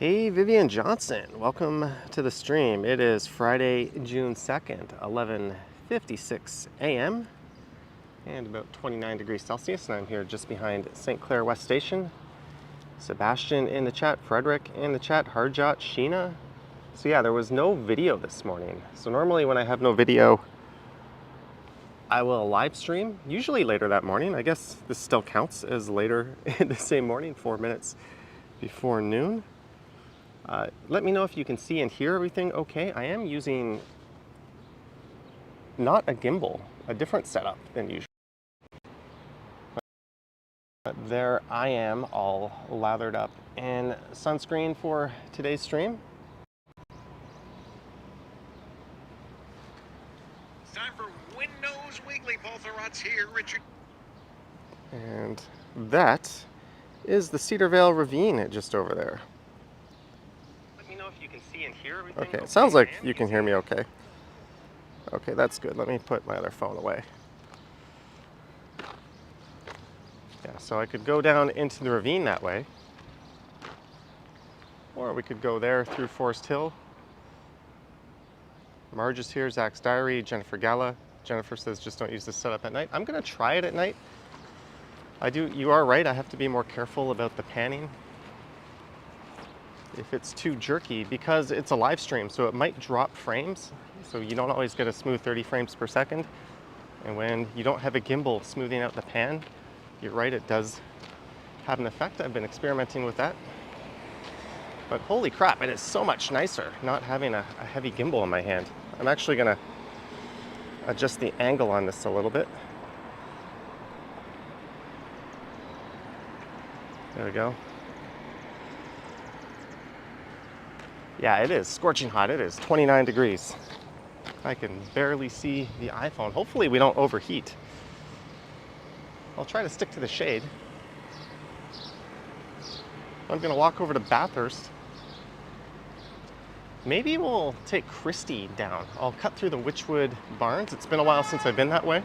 Hey, Vivian Johnson, welcome to the stream. It is Friday, June 2nd, 11:56 a.m. and about 29 degrees Celsius, and I'm here just behind St. Clair West Station. Sebastian in the chat, Frederick in the chat, Harjot, Sheena. So yeah, there was no video this morning. So normally when I have no video, I will live stream, usually later that morning. I guess this still counts as later in the same morning, 4 minutes before noon. Let me know if you can see and hear everything okay. I am using not a gimbal, a different setup than usual. But there I am, all lathered up in sunscreen for today's stream. It's time for Windows Weekly. Paul Thurrott's here, Richard. And that is the Cedar Vale Ravine just over there. Let me know if you can see and hear everything. Okay, it sounds like you can hear me okay. Okay, that's good. Let me put my other phone away. Yeah, so I could go down into the ravine that way. Or we could go there through Forest Hill. Marge is here, Zach's Diary, Jennifer Gala. Jennifer says just don't use this setup at night. I'm gonna try it at night. You are right, I have to be more careful about the panning. If it's too jerky, because it's a live stream, so it might drop frames. So you don't always get a smooth 30 frames per second. And when you don't have a gimbal smoothing out the pan, you're right, it does have an effect. I've been experimenting with that. But holy crap, it is so much nicer not having a heavy gimbal in my hand. I'm actually gonna adjust the angle on this a little bit. There we go. Yeah, it is scorching hot. It is 29 degrees. I can barely see the iPhone. Hopefully we don't overheat. I'll try to stick to the shade. I'm gonna walk over to Bathurst. Maybe we'll take Christie down. I'll cut through the Wychwood barns. It's been a while since I've been that way.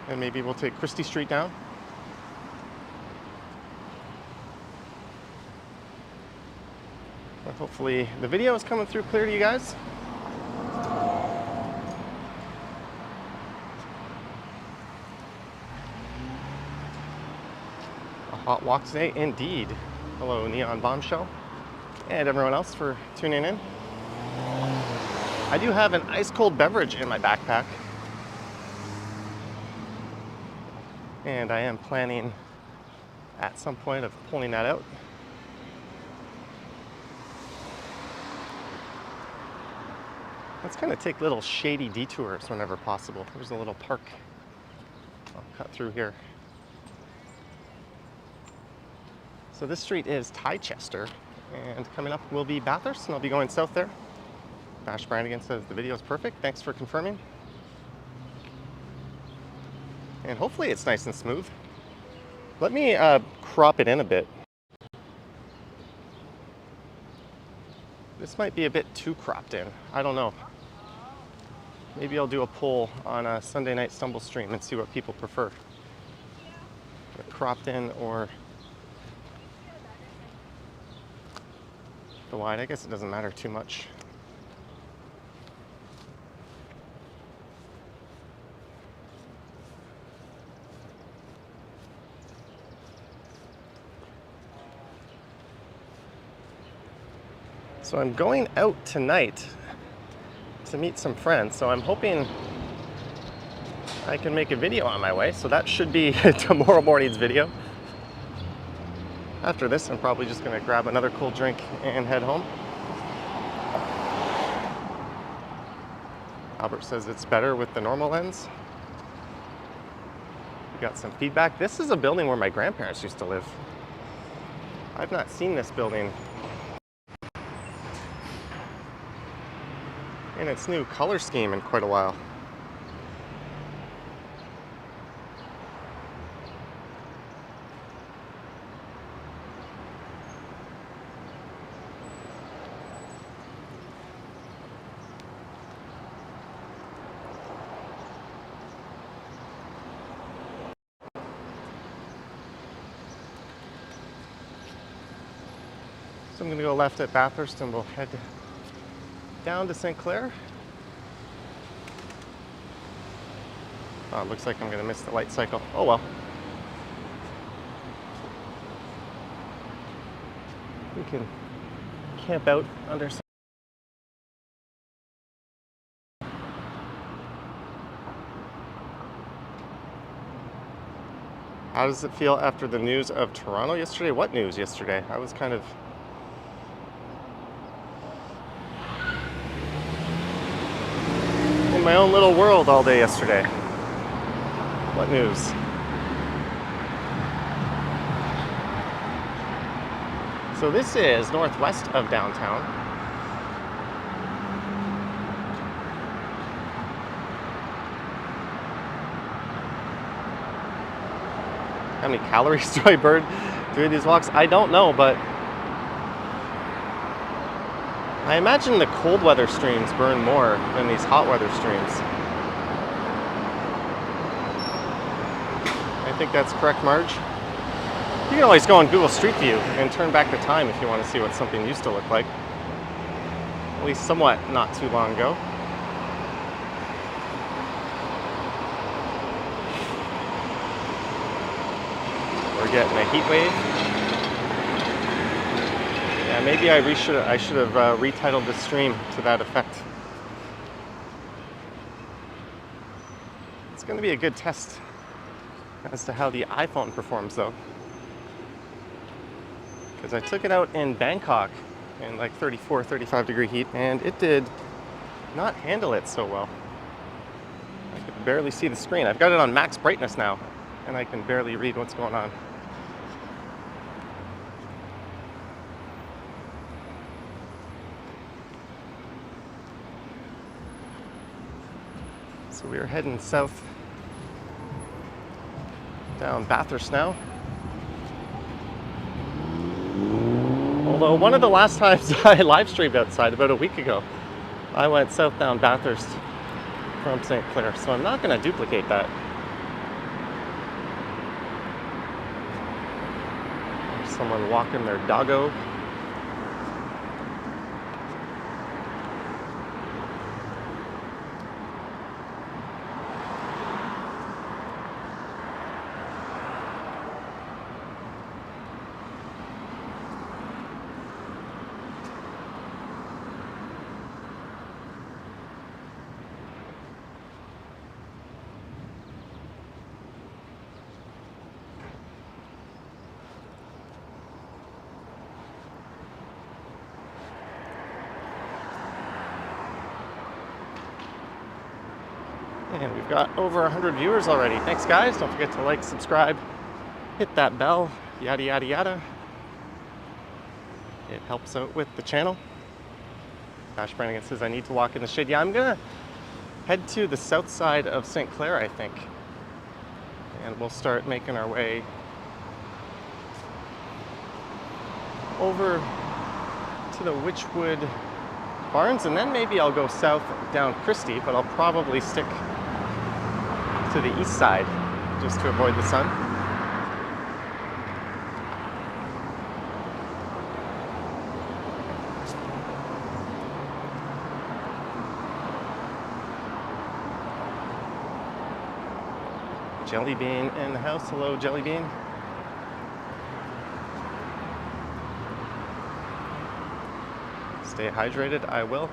And maybe we'll take Christie Street down. But hopefully the video is coming through clear to you guys. A hot walk today, indeed. Hello, Neon Bombshell, and everyone else for tuning in. I do have an ice cold beverage in my backpack, and I am planning at some point of pulling that out. Let's kind of take little shady detours whenever possible. There's a little park. I'll cut through here. So this street is Tychester, and coming up will be Bathurst, and I'll be going south there. Bash Brannigan says the video is perfect. Thanks for confirming. And hopefully it's nice and smooth. Let me crop it in a bit. This might be a bit too cropped in. I don't know. Maybe I'll do a poll on a Sunday night stumble stream and see what people prefer. Cropped in or the wide. I guess it doesn't matter too much. So I'm going out tonight to meet some friends, so I'm hoping I can make a video on my way, so that should be tomorrow morning's video. After this, I'm probably just gonna grab another cold drink and head home. Albert says it's better with the normal lens. We got some feedback. This is a building where my grandparents used to live. I've not seen this building in its new color scheme in quite a while. So I'm going to go left at Bathurst and we'll head down to St. Clair. Oh, it looks like I'm going to miss the light cycle. Oh well. We can camp out under some. How does it feel after the news of Toronto yesterday? What news yesterday? I was kind of in my own little world all day yesterday. What news? So this is northwest of downtown. How many calories do I burn doing these walks? I don't know, but I imagine the cold weather streams burn more than these hot weather streams. I think that's correct, Marge. You can always go on Google Street View and turn back the time if you want to see what something used to look like. At least somewhat not too long ago. We're getting a heat wave. Yeah, maybe I should have retitled the stream to that effect. It's going to be a good test as to how the iPhone performs, though. Because I took it out in Bangkok in like 34, 35 degree heat, and it did not handle it so well. I could barely see the screen. I've got it on max brightness now, and I can barely read what's going on. So we are heading south down Bathurst now. Although one of the last times I live streamed outside, about a week ago, I went south down Bathurst from St. Clair, so I'm not going to duplicate that. There's someone walking their doggo. And we've got over 100 viewers already. Thanks, guys. Don't forget to like, subscribe, hit that bell, yada, yada, yada. It helps out with the channel. Ash Brannigan says I need to walk in the shade. Yeah, I'm going to head to the south side of St. Clair, I think. And we'll start making our way over to the Wychwood Barns, and then maybe I'll go south down Christie, but I'll probably stick to the east side just to avoid the sun. Jelly Bean in the house. Hello, Jelly Bean. Stay hydrated, I will.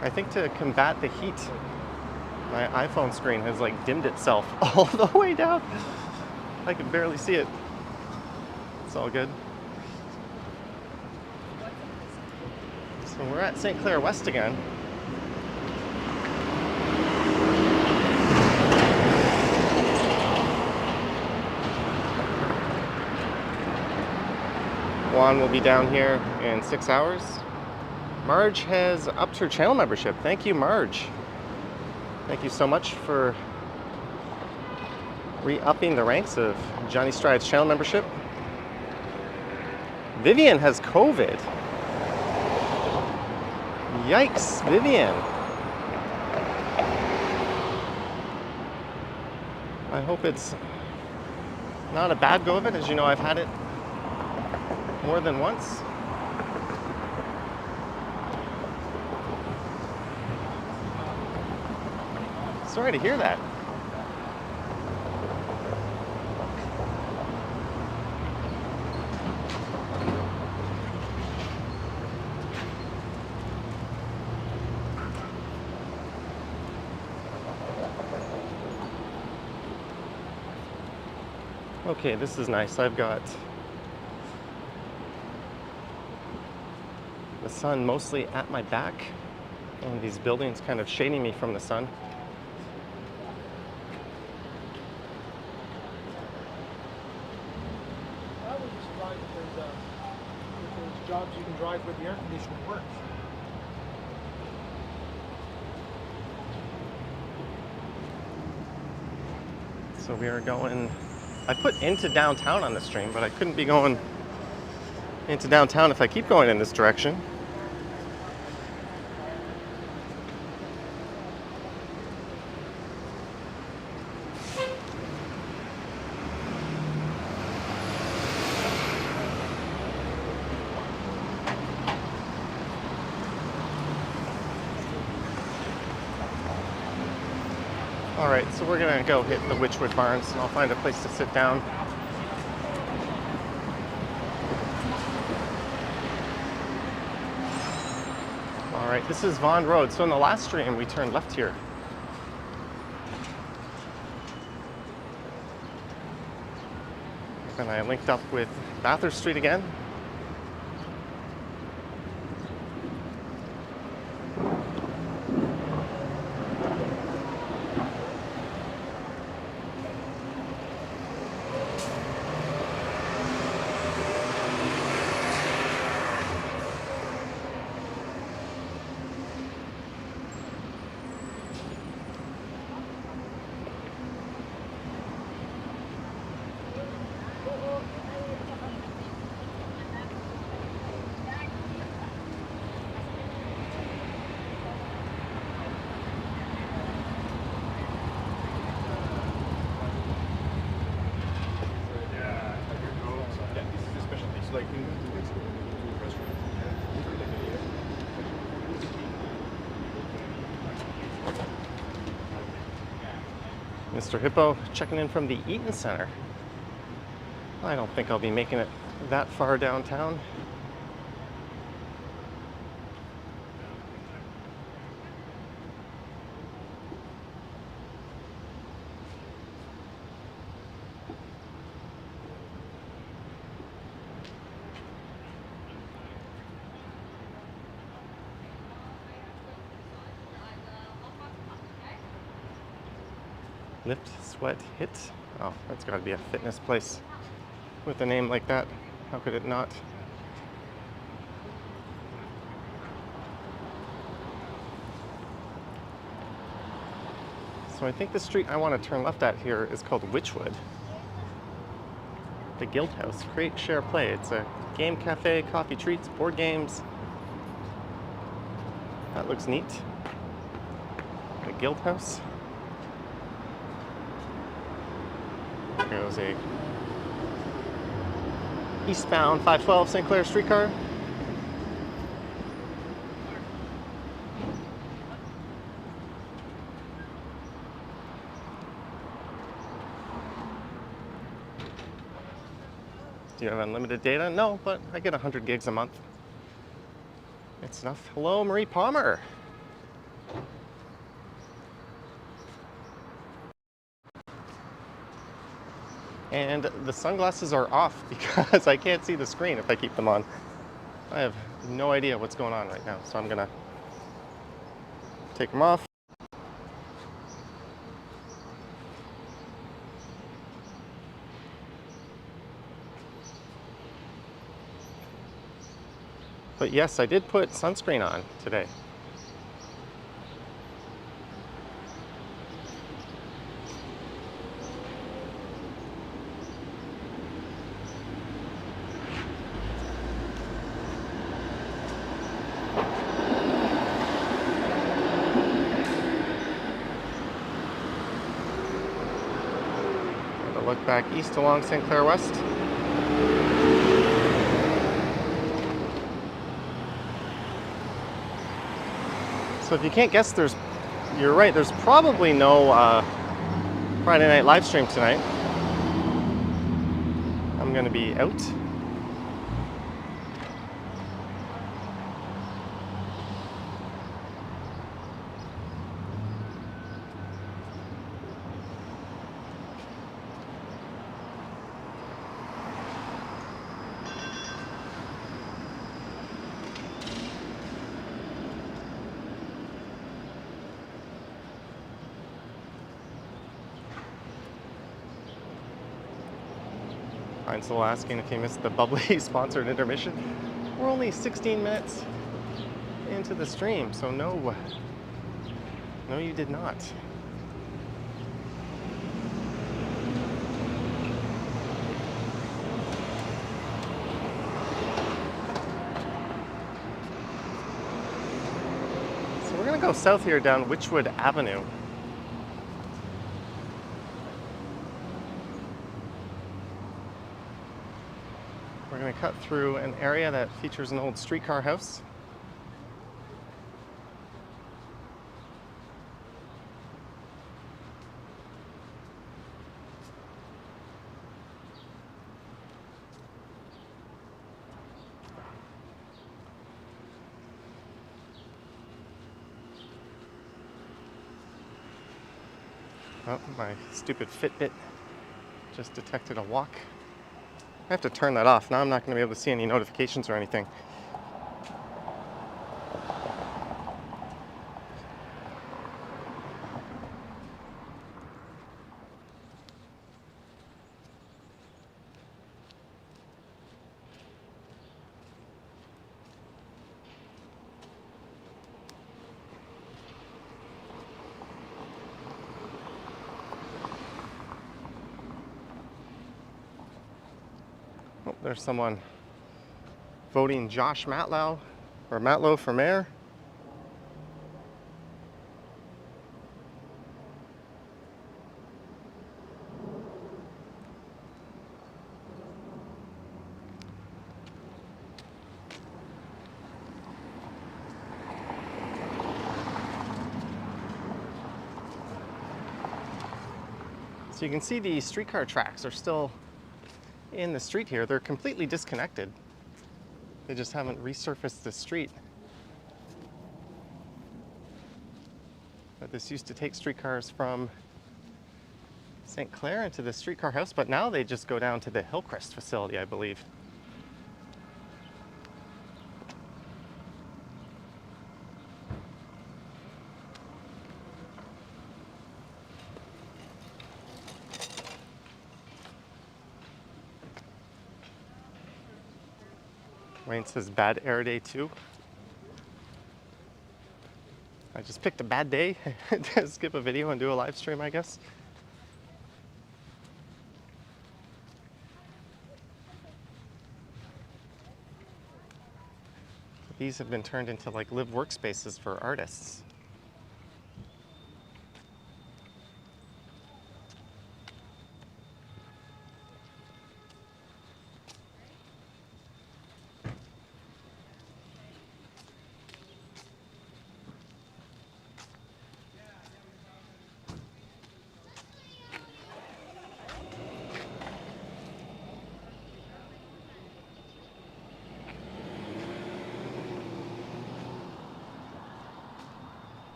I think to combat the heat, my iPhone screen has like dimmed itself all the way down. I can barely see it. It's all good. So we're at St. Clair West again. Juan will be down here in 6 hours. Marge has upped her channel membership. Thank you, Marge. Thank you so much for re-upping the ranks of Johnny Stride's channel membership. Vivian has COVID. Yikes, Vivian. I hope it's not a bad COVID. As you know, I've had it more than once. Sorry to hear that. Okay, this is nice. I've got the sun mostly at my back, and these buildings kind of shading me from the sun. I would be surprised if there's jobs you can drive with the air conditioning works. So we are going, I put into downtown on the stream, but I couldn't be going into downtown if I keep going in this direction. All right, so we're gonna go hit the Wychwood Barns, and I'll find a place to sit down. All right, this is Vaughan Road. So in the last stream, we turned left here. And I linked up with Bathurst Street again. Mr. Hippo checking in from the Eaton Center. I don't think I'll be making it that far downtown. Lift, sweat, hit. Oh, that's got to be a fitness place with a name like that. How could it not? So I think the street I want to turn left at here is called Wychwood. The Guild House. Create, share, play. It's a game cafe, coffee treats, board games. That looks neat. The Guild House. There goes a eastbound 512 St. Clair streetcar. Do you have unlimited data? No, but I get 100 gigs a month. It's enough. Hello, Marie Palmer. And the sunglasses are off because I can't see the screen if I keep them on. I have no idea what's going on right now, so I'm gonna take them off. But yes, I did put sunscreen on today. Look back east along St. Clair West. So if you can't guess, you're right, there's probably no Friday night live stream tonight. I'm gonna be out. Still asking if you missed the bubbly sponsored intermission. We're only 16 minutes into the stream, so no, you did not. So we're gonna go south here down Wychwood Avenue. We're going to cut through an area that features an old streetcar house. Oh, my stupid Fitbit just detected a walk. I have to turn that off. Now I'm not going to be able to see any notifications or anything. Oh, there's someone voting Josh Matlow for mayor. So you can see the streetcar tracks are still in the street here. They're completely disconnected. They just haven't resurfaced the street. But this used to take streetcars from St. Clair into the streetcar house, but now they just go down to the Hillcrest facility, I believe. Wayne says bad air day too. I just picked a bad day to skip a video and do a live stream, I guess. These have been turned into like live workspaces for artists.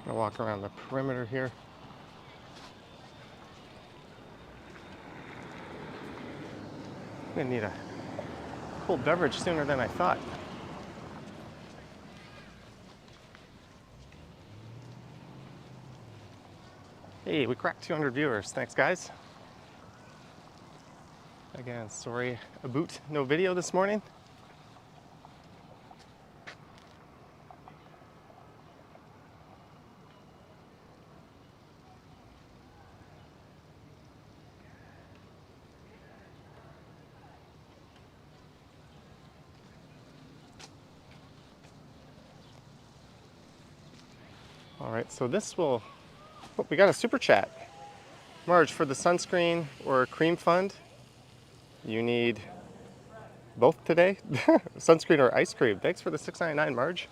I'll walk around the perimeter here. I'm gonna need a cold beverage sooner than I thought. Hey, we cracked 200 viewers. Thanks, guys. Again, sorry about no video this morning. All right, so this will, oh, we got a super chat. Marge, for the sunscreen or cream fund, you need both today? Sunscreen or ice cream. Thanks for the $6.99, Marge.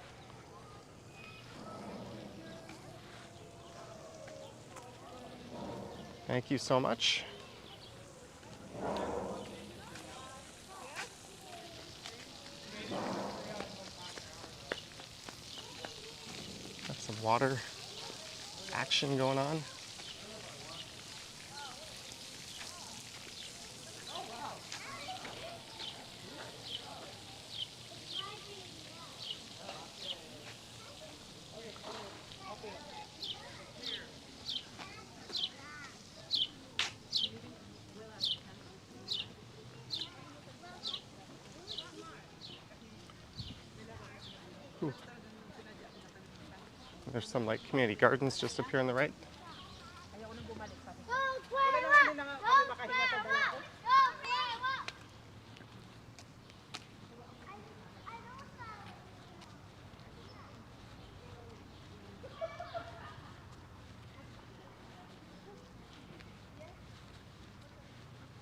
Thank you so much. Got some water action going on. Ooh. There's some like community gardens just up here on the right.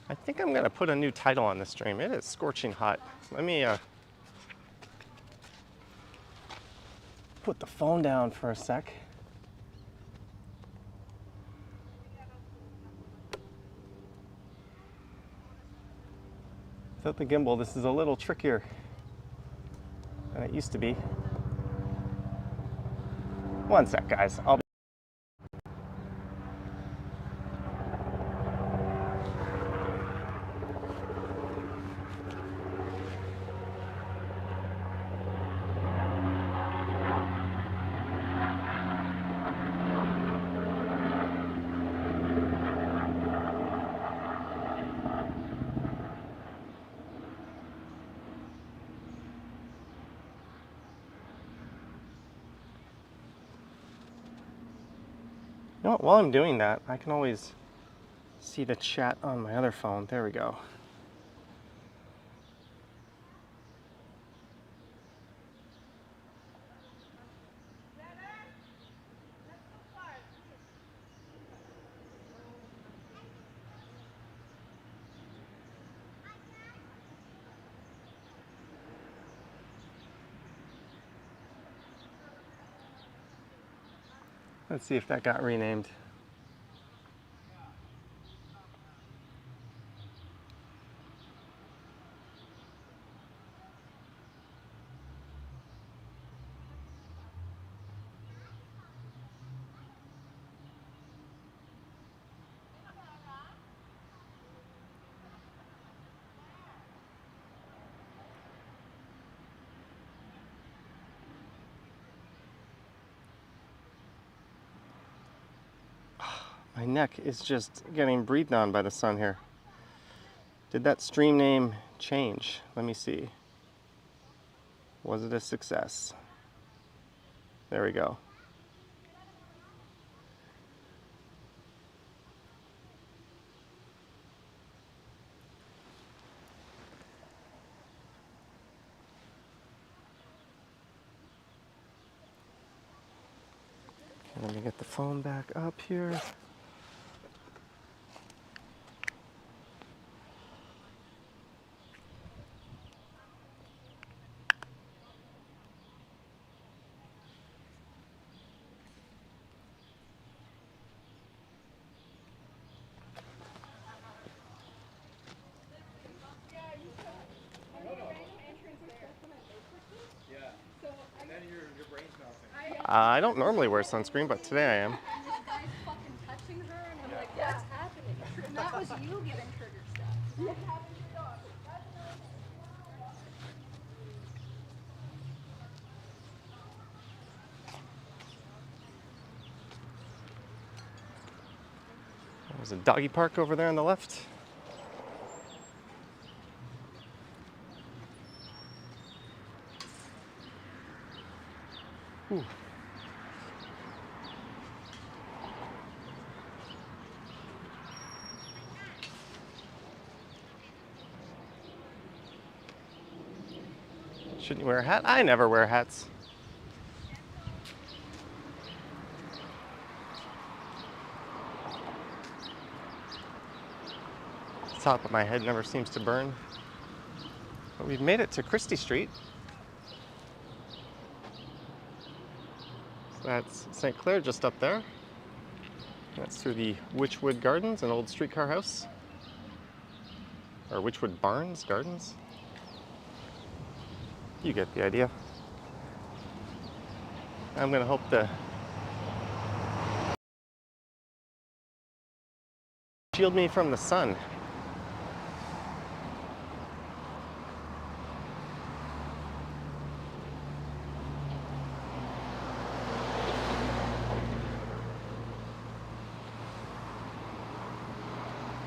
I think I'm gonna put a new title on this stream. It is scorching hot. Let me put the phone down for a sec. Without the gimbal, this is a little trickier than it used to be. One sec, guys. I'll be You know what, while I'm doing that, I can always see the chat on my other phone. There we go. Let's see if that got renamed. My neck is just getting breathed on by the sun here. Did that stream name change? Let me see. Was it a success? There we go. Okay, let me get the phone back up here. I don't normally wear sunscreen, but today I am. And this guy's fucking touching her, and I'm like, what's happening? And that was you giving trigger stuff. There's a doggy park over there on the left. Ooh. Shouldn't you wear a hat? I never wear hats. The top of my head never seems to burn. But we've made it to Christie Street. That's St. Clair just up there. That's through the Wychwood Gardens, an old streetcar house. Or Wychwood Barns Gardens. You get the idea. I'm gonna hope the shield me from the sun.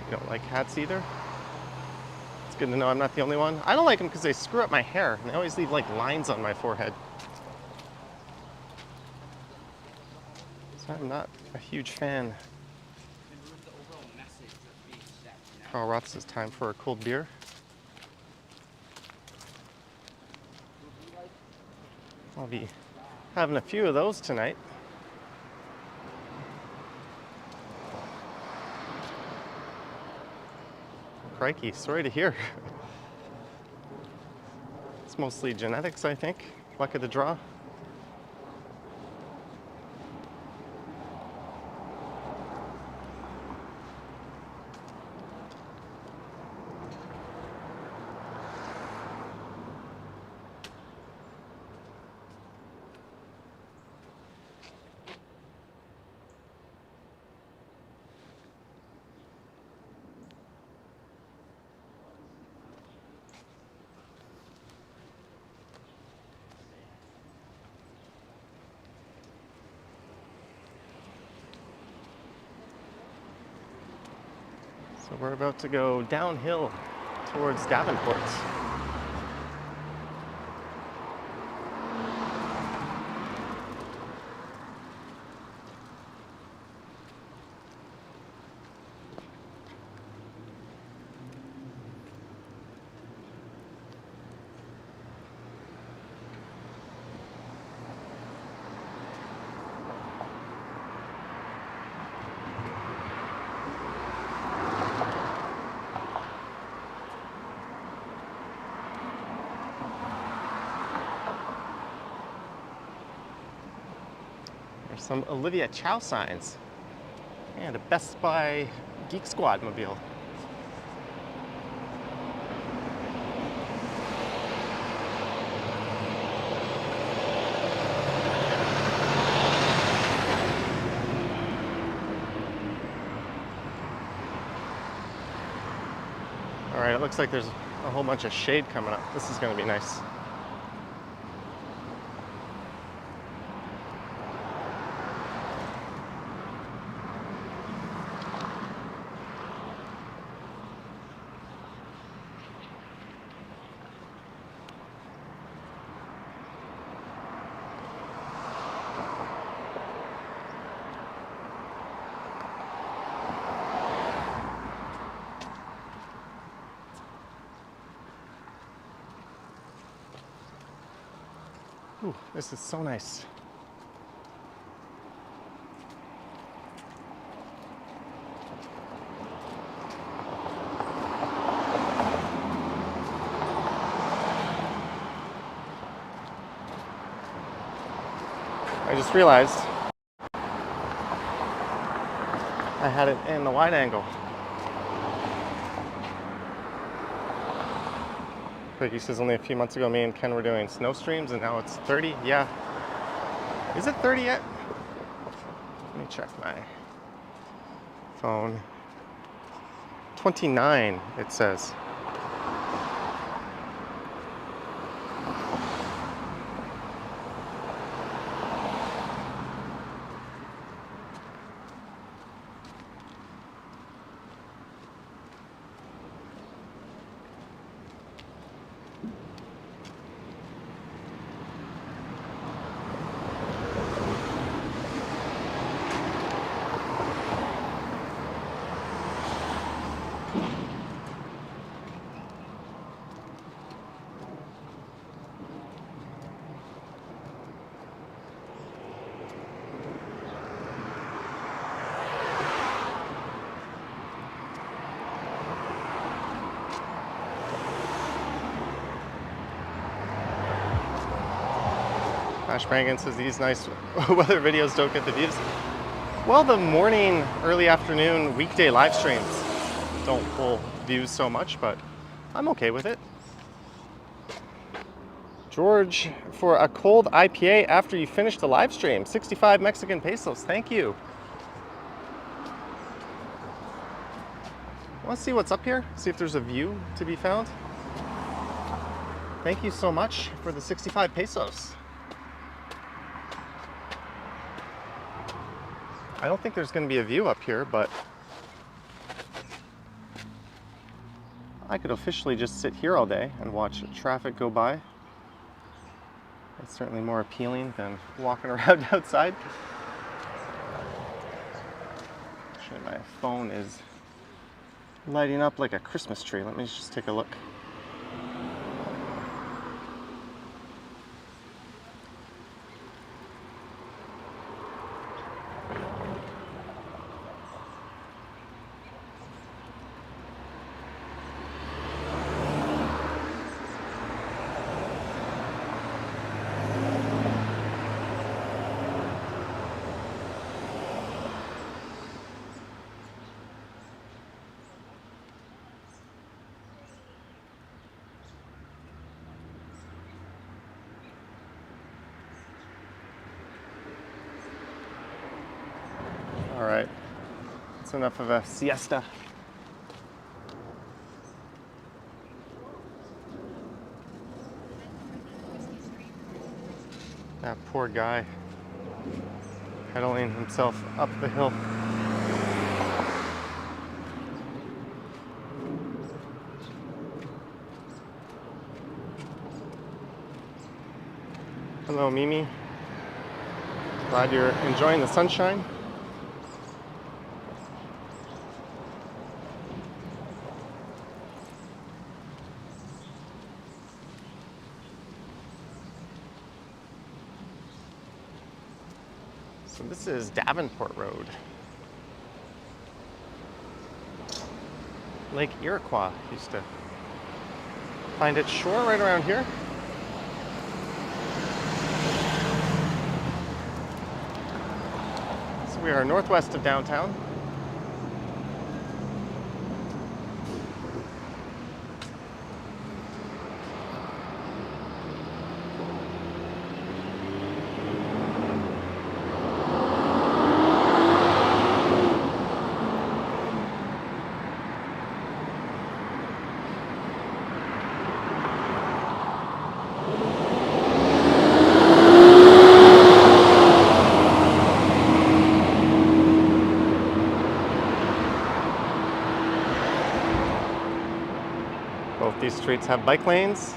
You don't like hats either? It's good to know I'm not the only one. I don't like them because they screw up my hair and they always leave like lines on my forehead. So I'm not a huge fan. Carl Roth says time for a cold beer. I'll be having a few of those tonight. Crikey, sorry to hear. It's mostly genetics, I think. Luck of the draw. So we're about to go downhill towards Davenport. Some Olivia Chow signs and a Best Buy Geek Squad mobile. All right, it looks like there's a whole bunch of shade coming up. This is going to be nice. Ooh, this is so nice. I just realized I had it in the wide angle. Quickie says only a few months ago me and Ken were doing snow streams and now it's 30. Yeah. Is it 30 yet? Let me check my phone. 29 it says. Ash Brangan says these nice weather videos don't get the views. Well, the morning, early afternoon, weekday live streams don't pull views so much, but I'm okay with it. George, for a cold IPA after you finish the live stream, 65 Mexican pesos. Thank you. Want to see what's up here? See if there's a view to be found? Thank you so much for the 65 pesos. I don't think there's going to be a view up here, but I could officially just sit here all day and watch traffic go by. It's certainly more appealing than walking around outside. Actually, my phone is lighting up like a Christmas tree. Let me just take a look. All right, that's enough of a siesta. That poor guy pedaling himself up the hill. Hello, Mimi. Glad you're enjoying the sunshine. So this is Davenport Road. Lake Iroquois used to find its shore right around here. So we are northwest of downtown. Both these streets have bike lanes.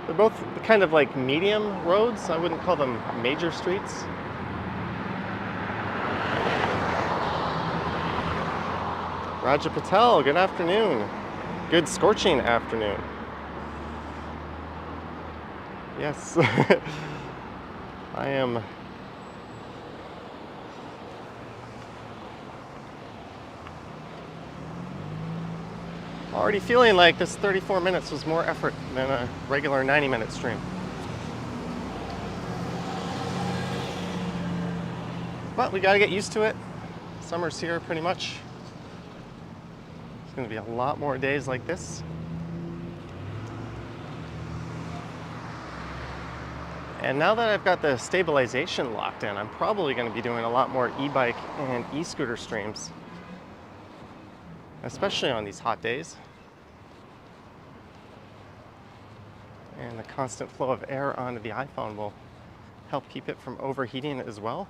They're both kind of like medium roads. I wouldn't call them major streets. Raja Patel, good afternoon. Good scorching afternoon. Yes, I am already feeling like this 34 minutes was more effort than a regular 90-minute stream. But we gotta get used to it. Summer's here pretty much. There's gonna be a lot more days like this. And now that I've got the stabilization locked in, I'm probably gonna be doing a lot more e-bike and e-scooter streams, especially on these hot days. And the constant flow of air onto the iPhone will help keep it from overheating as well.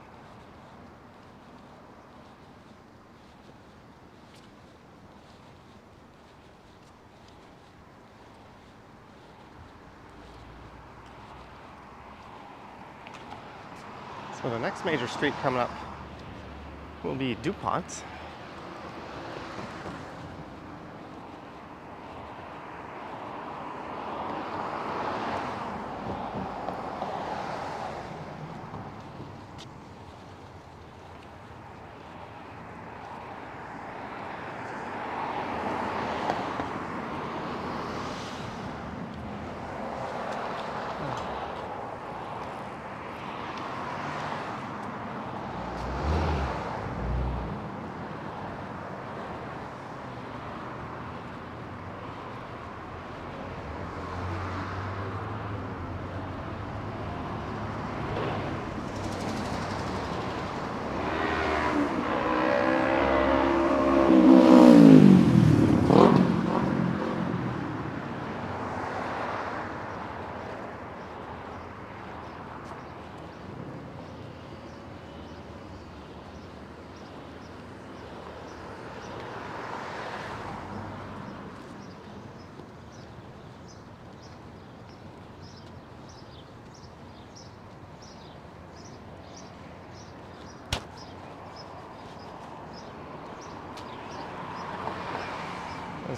So the next major street coming up will be DuPont.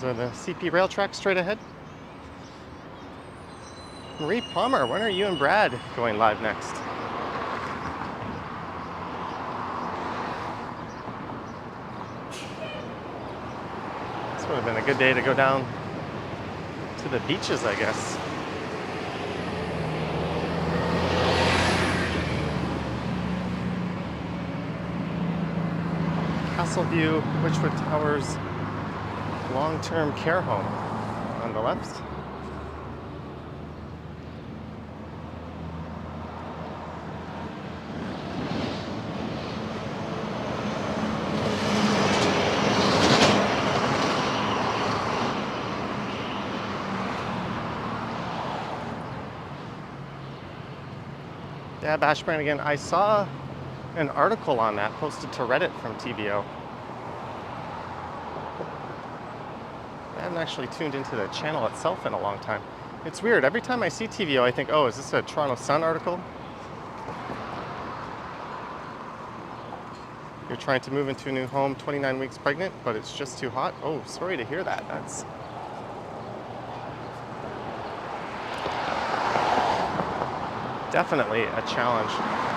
Those are the CP rail tracks straight ahead. Marie Palmer, when are you and Brad going live next? This would have been a good day to go down to the beaches, I guess. Castleview, Wychwood Towers, long-term care home on the left. Yeah, Bash Brand again. I saw an article on that posted to Reddit from TVO. I haven't actually tuned into the channel itself in a long time. It's weird. Every time I see TVO, I think, oh, is this a Toronto Sun article? You're trying to move into a new home, 29 weeks pregnant, but it's just too hot? Oh, sorry to hear that. That's definitely a challenge.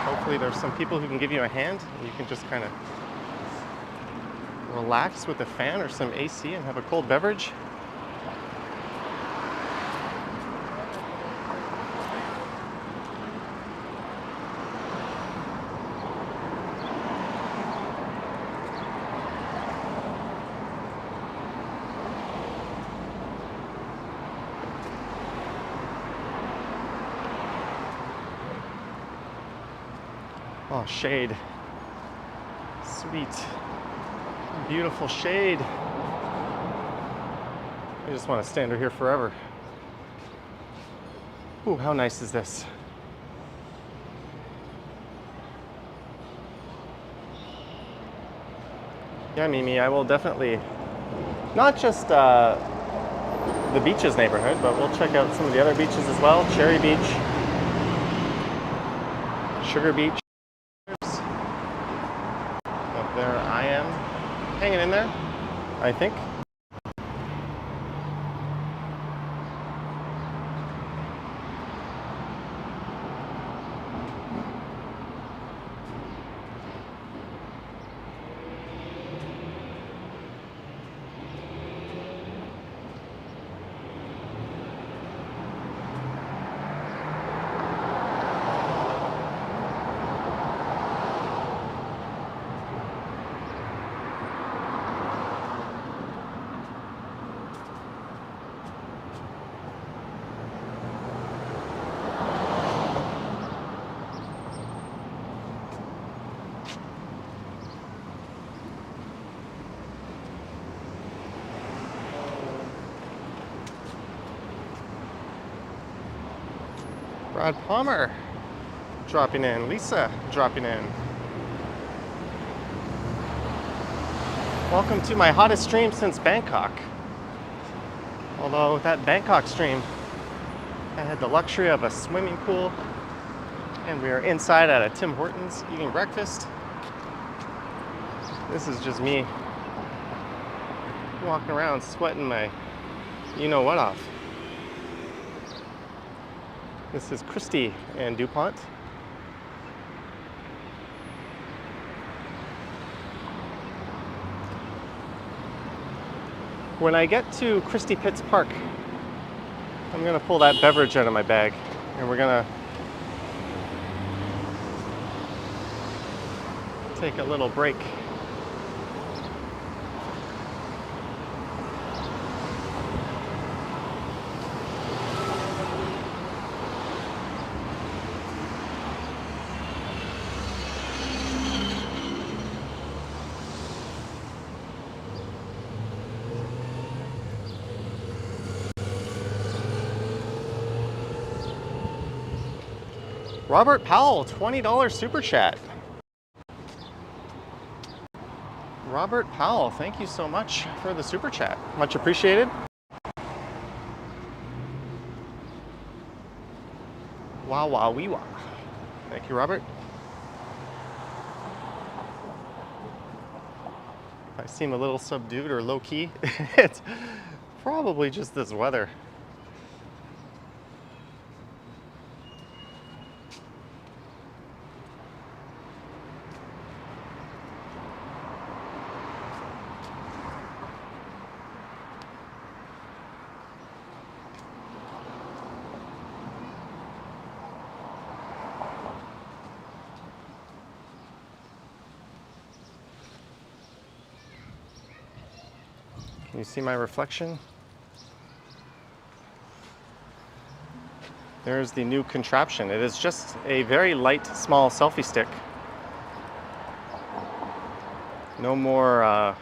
Hopefully there's some people who can give you a hand and you can just kind of relax with a fan or some AC and have a cold beverage. Oh, shade. Sweet. Beautiful shade. I just want to stand here forever. Ooh, how nice is this? Yeah, Mimi, I will definitely, not just the beaches neighborhood, but we'll check out some of the other beaches as well. Cherry Beach, Sugar Beach. Up there I am, hanging in there, I think. Brad Palmer dropping in. Lisa dropping in. Welcome to my hottest stream since Bangkok. Although that Bangkok stream, I had the luxury of a swimming pool and we are inside at a Tim Hortons eating breakfast. This is just me walking around sweating my you-know-what off. This is Christie and DuPont. When I get to Christie Pitts Park, I'm gonna pull that beverage out of my bag and we're gonna take a little break. Robert Powell, $20 super chat. Robert Powell, thank you so much for the super chat. Much appreciated. Wow, wow, wee, wow. Thank you, Robert. If I seem a little subdued or low key, it's probably just this weather. Can you see my reflection? There's the new contraption. It is just a very light, small selfie stick. No more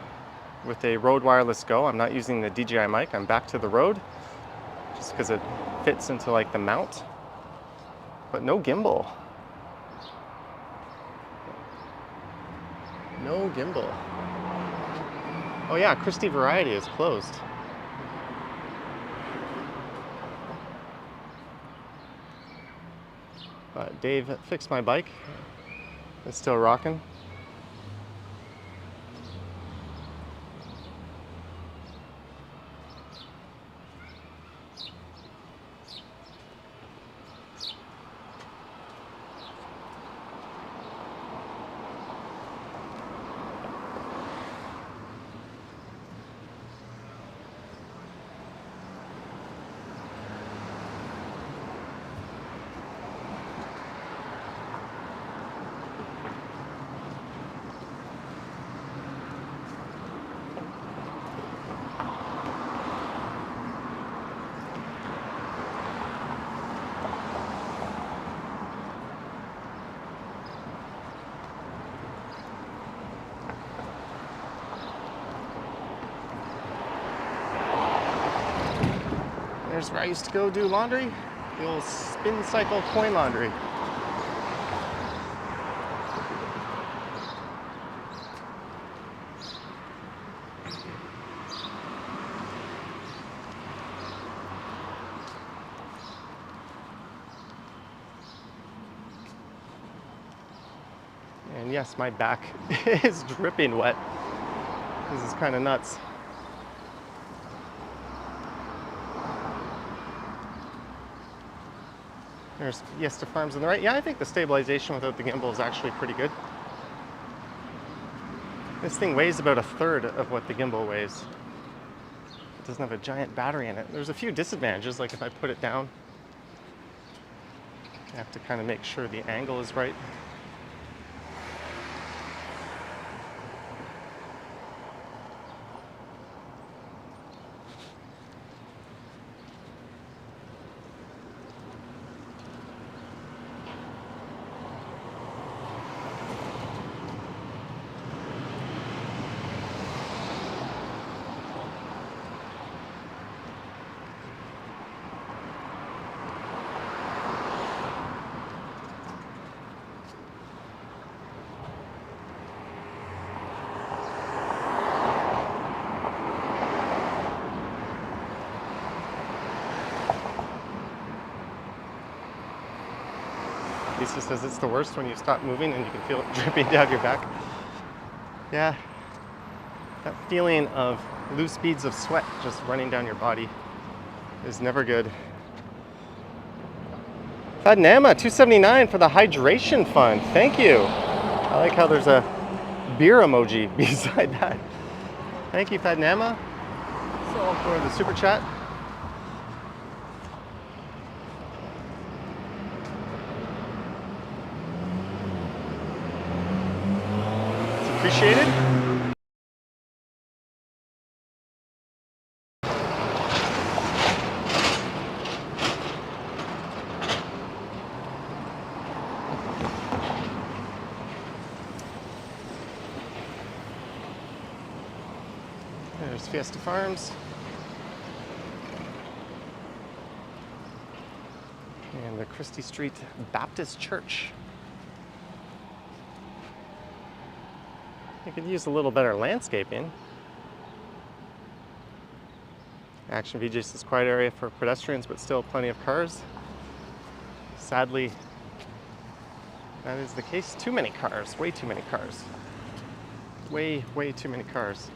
with a Rode Wireless Go. I'm not using the DJI mic. I'm back to the Rode just because it fits into like the mount. But no gimbal. No gimbal. Oh yeah, Christie Variety is closed. But Dave fixed my bike. It's still rocking. There's where I used to go do laundry, the old spin cycle coin laundry. And yes, my back is dripping wet. This is kind of nuts. There's Fiesta Farms on the right. Yeah, I think the stabilization without the gimbal is actually pretty good. This thing weighs about 1/3 of what the gimbal weighs. It doesn't have a giant battery in it. There's a few disadvantages, like if I put it down, I have to kind of make sure the angle is right. Lisa says it's the worst when you stop moving and you can feel it dripping down your back. Yeah, that feeling of loose beads of sweat just running down your body is never good. Fadnama, $2.79 for the hydration fund. Thank you. I like how there's a beer emoji beside that. Thank you, Fadnama. So for the super chat. Appreciated. There's Fiesta Farms. And the Christie Street Baptist Church. You could use a little better landscaping. Action VJ says quiet area for pedestrians, but still plenty of cars. Sadly, that is the case. Too many cars, way too many cars. Way too many cars.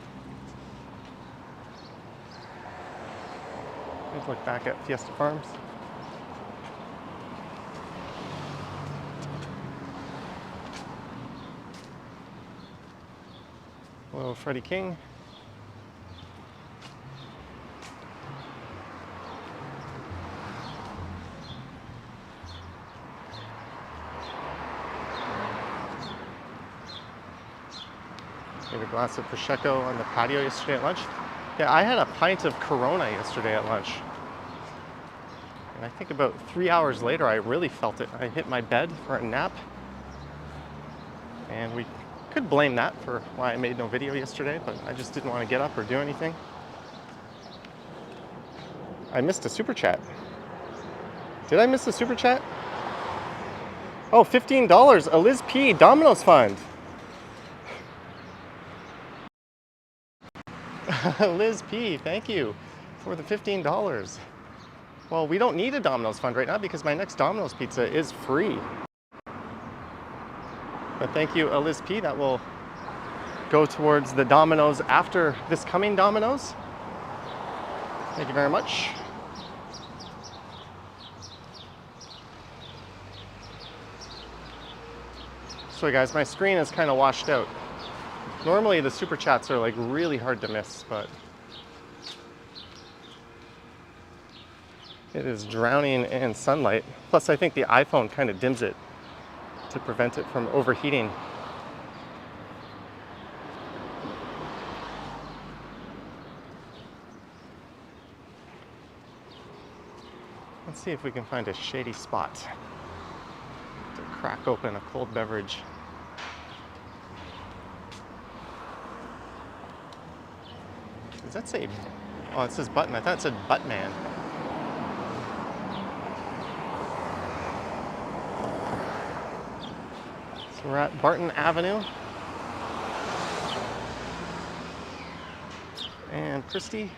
Let's look back at Fiesta Farms. Hello, Freddie King. Ate a glass of Prosecco on the patio yesterday at lunch. Yeah, I had a pint of Corona yesterday at lunch. And I think about 3 hours later, I really felt it. I hit my bed for a nap. And we could blame that for why I made no video yesterday, but I just didn't want to get up or do anything. I missed a super chat. Did I miss a super chat? Oh, $15, a Liz P. Domino's Fund. Liz P, thank you for the $15. Well, we don't need a Domino's Fund right now because my next Domino's pizza is free. But thank you, Liz P. That will go towards the Domino's after this coming Domino's. Thank you very much. Sorry guys, my screen is kind of washed out. Normally the super chats are like really hard to miss, but it is drowning in sunlight. Plus I think the iPhone kind of dims it to prevent it from overheating. Let's see if we can find a shady spot to crack open a cold beverage. Does that say, oh, it says button. I thought it said Buttman. So we're at Barton Avenue and Christie.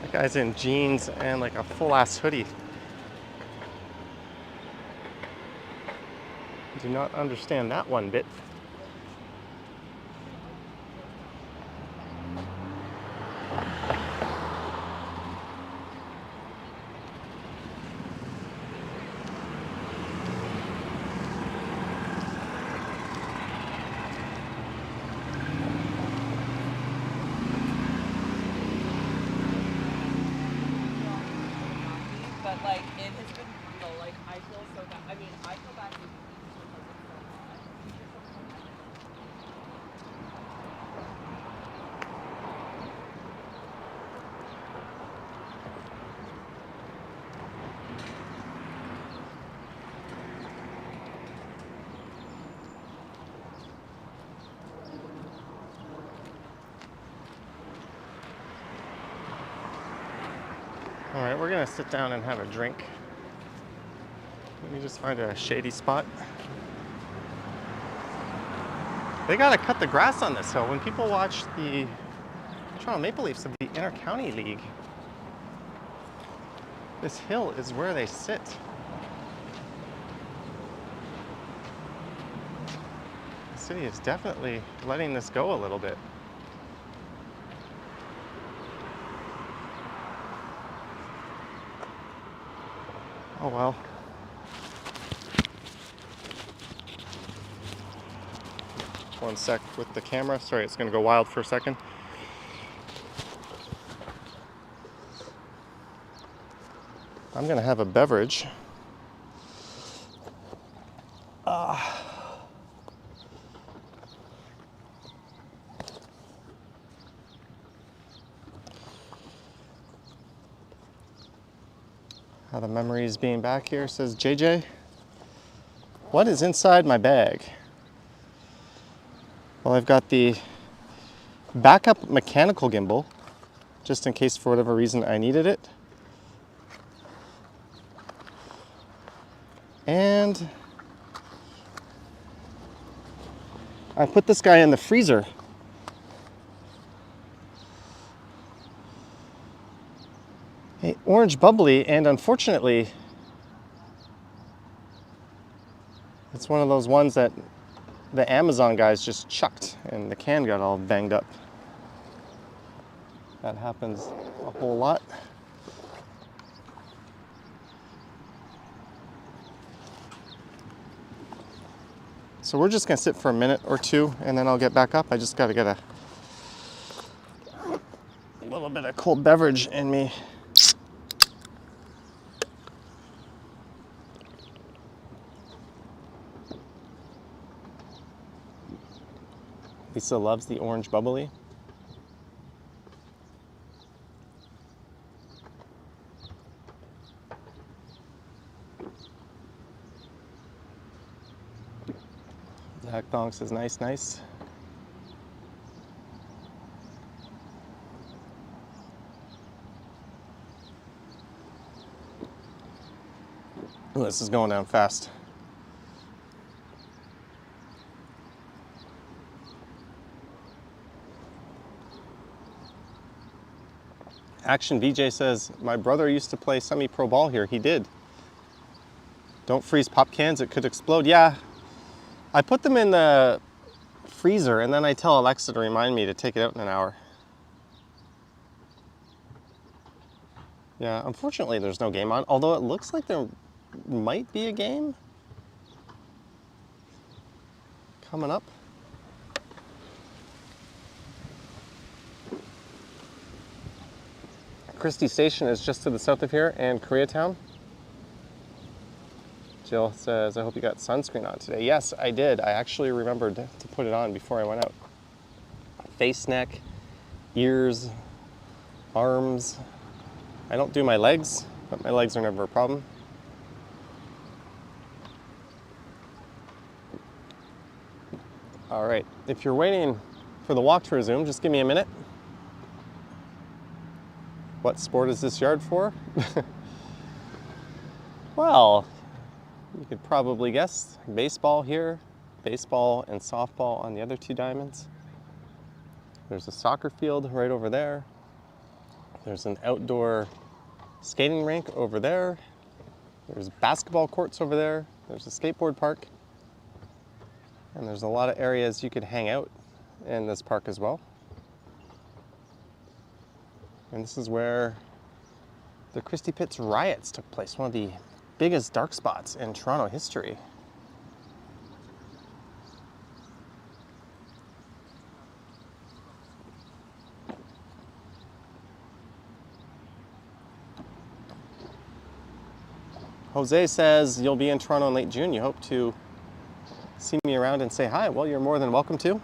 That guy's in jeans and like a full-ass hoodie. Do not understand that one bit. But like it has been brutal. Like I feel so bad. I mean, I feel bad because it's so hot. All right, we're gonna sit down and have a drink. Let me just find a shady spot. They gotta cut the grass on this hill. When people watch the Toronto Maple Leafs of the Inter-County League, this hill is where they sit. The city is definitely letting this go a little bit. Oh well. One sec with the camera. Sorry, it's gonna go wild for a second. I'm gonna have a beverage. How the memories being back here, says JJ. What is inside my bag? Well, I've got the backup mechanical gimbal, just in case for whatever reason I needed it. And I put this guy in the freezer. orange bubbly, and unfortunately, it's one of those ones that the Amazon guys just chucked and the can got all banged up. That happens a whole lot. So we're just gonna sit for a minute or two and then I'll get back up. I just gotta get a little bit of cold beverage in me. Lisa loves the orange bubbly. Zach Donk says nice, nice. Ooh, this is going down fast. Action VJ says, my brother used to play semi-pro ball here. He did. Don't freeze pop cans, it could explode. Yeah, I put them in the freezer and then I tell Alexa to remind me to take it out in an hour. Yeah, unfortunately there's no game on, although it looks like there might be a game coming up. Christie Station is just to the south of here, and Koreatown. Jill says, I hope you got sunscreen on today. Yes, I did. I actually remembered to put it on before I went out. Face, neck, ears, arms. I don't do my legs, but my legs are never a problem. All right, if you're waiting for the walk to resume, just give me a minute. What sport is this yard for? Well, you could probably guess. Baseball here, baseball and softball on the other two diamonds. There's a soccer field right over there. There's an outdoor skating rink over there. There's basketball courts over there. There's a skateboard park. And there's a lot of areas you could hang out in this park as well. And this is where the Christie Pitts riots took place, one of the biggest dark spots in Toronto history. Jose says you'll be in Toronto in late June. You hope to see me around and say hi. Well, you're more than welcome to.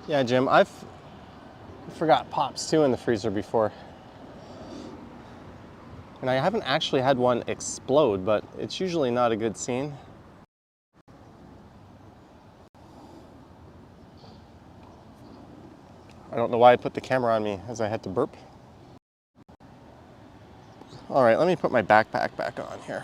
Yeah, Jim, I've forgot pops too in the freezer before. And I haven't actually had one explode, but it's usually not a good scene. I don't know why I put the camera on me as I had to burp. All right, let me put my backpack back on here.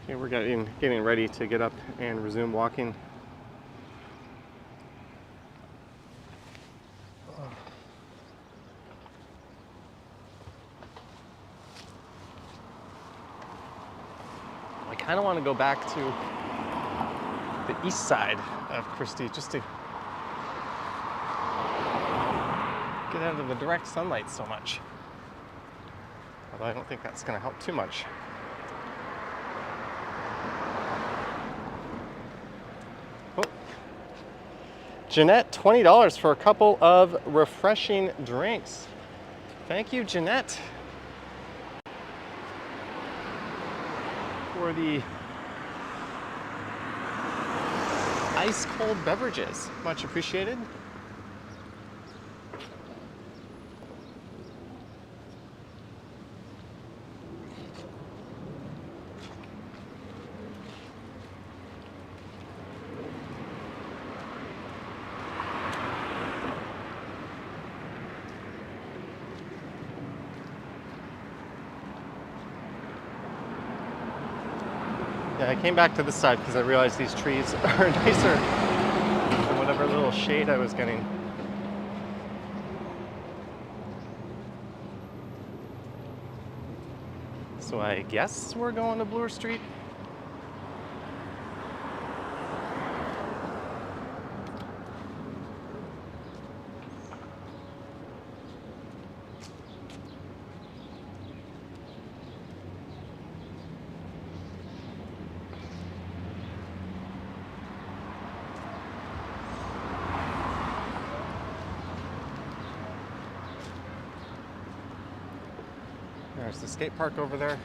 Okay, we're getting ready to get up and resume walking. I kind of want to go back to the east side of Christie just to get out of the direct sunlight so much. Although I don't think that's going to help too much. Oh. Jeanette, $20 for a couple of refreshing drinks. Thank you, Jeanette, for the ice cold beverages. Much appreciated. And I came back to this side because I realized these trees are nicer than whatever little shade I was getting. So I guess we're going to Bloor Street. There's the skate park over there.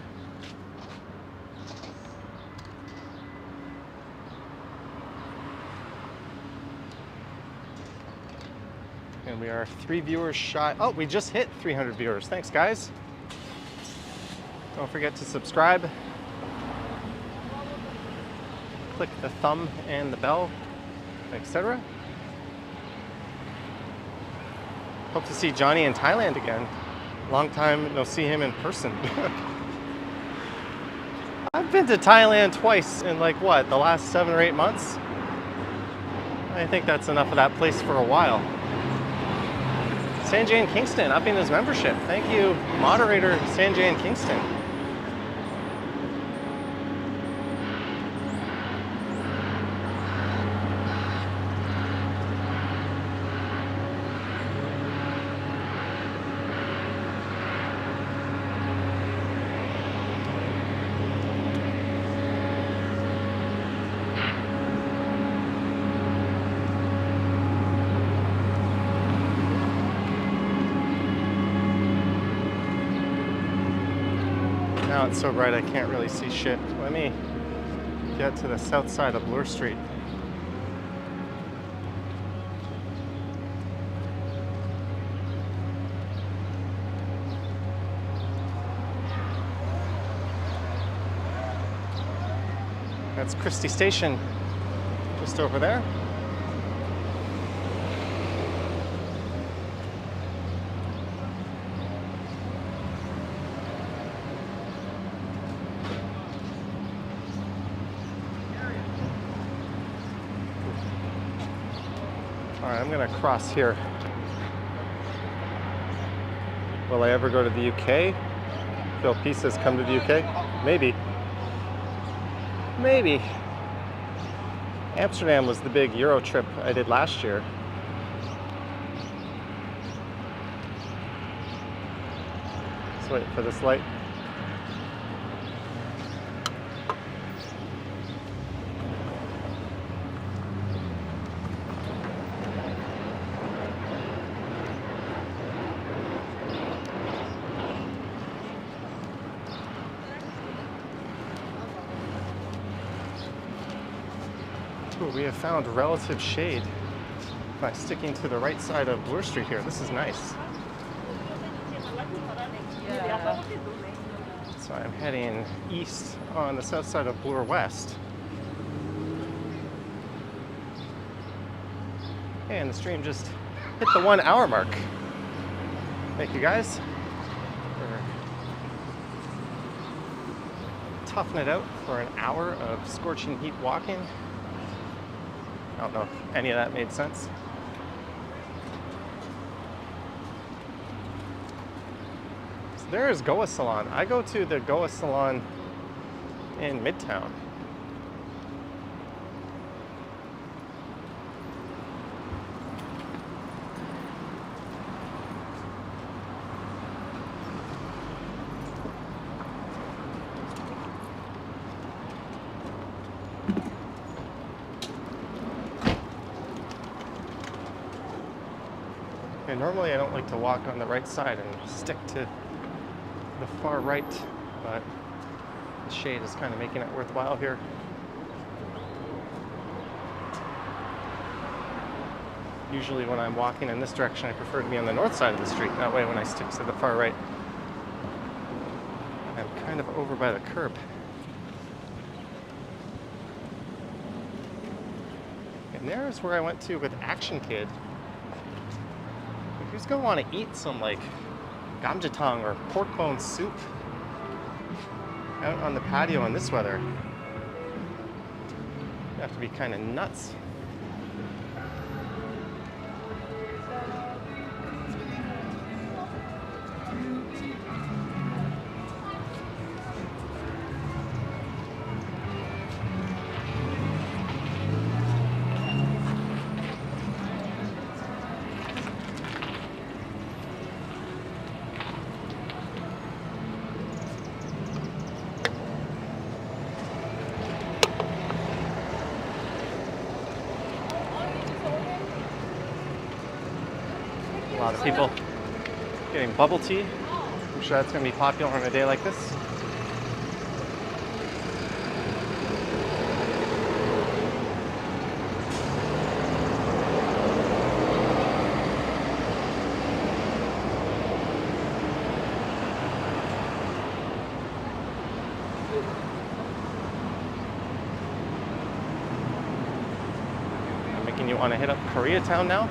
And we are 3 viewers shy. Oh, we just hit 300 viewers. Thanks, guys. Don't forget to subscribe. Click the thumb and the bell, etc. Hope to see Johnny in Thailand again. Long time no see him in person. I've been to Thailand twice in like what, the last 7 or 8 months? I think that's enough of that place for a while. Sanjay and Kingston upping his membership. Thank you, moderator Sanjay and Kingston. Now it's so bright I can't really see shit. Let me get to the south side of Bloor Street. That's Christie Station, just over there. All right, I'm gonna cross here. Will I ever go to the UK? Phil Peace has come to the UK? Maybe. Maybe. Amsterdam was the big Euro trip I did last year. Let's wait for this light. Ooh, we have found relative shade by sticking to the right side of Bloor Street here. This is nice. Yeah. So I'm heading east on the south side of Bloor West. And the stream just hit the 1 hour mark. Thank you guys for toughing it out for an hour of scorching heat walking. I don't know if any of that made sense. So there is Goa Salon. I go to the Goa Salon in Midtown. And normally I don't like to walk on the right side and stick to the far right, but the shade is kind of making it worthwhile here. Usually when I'm walking in this direction, I prefer to be on the north side of the street. That way when I stick to the far right, I'm kind of over by the curb. And there's where I went to with Action Kid. Who's gonna want to eat some like gamjatang or pork bone soup out on the patio in this weather? You have to be kind of nuts. A lot of people getting bubble tea. I'm sure that's going to be popular on a day like this. I'm making you want to hit up Koreatown now.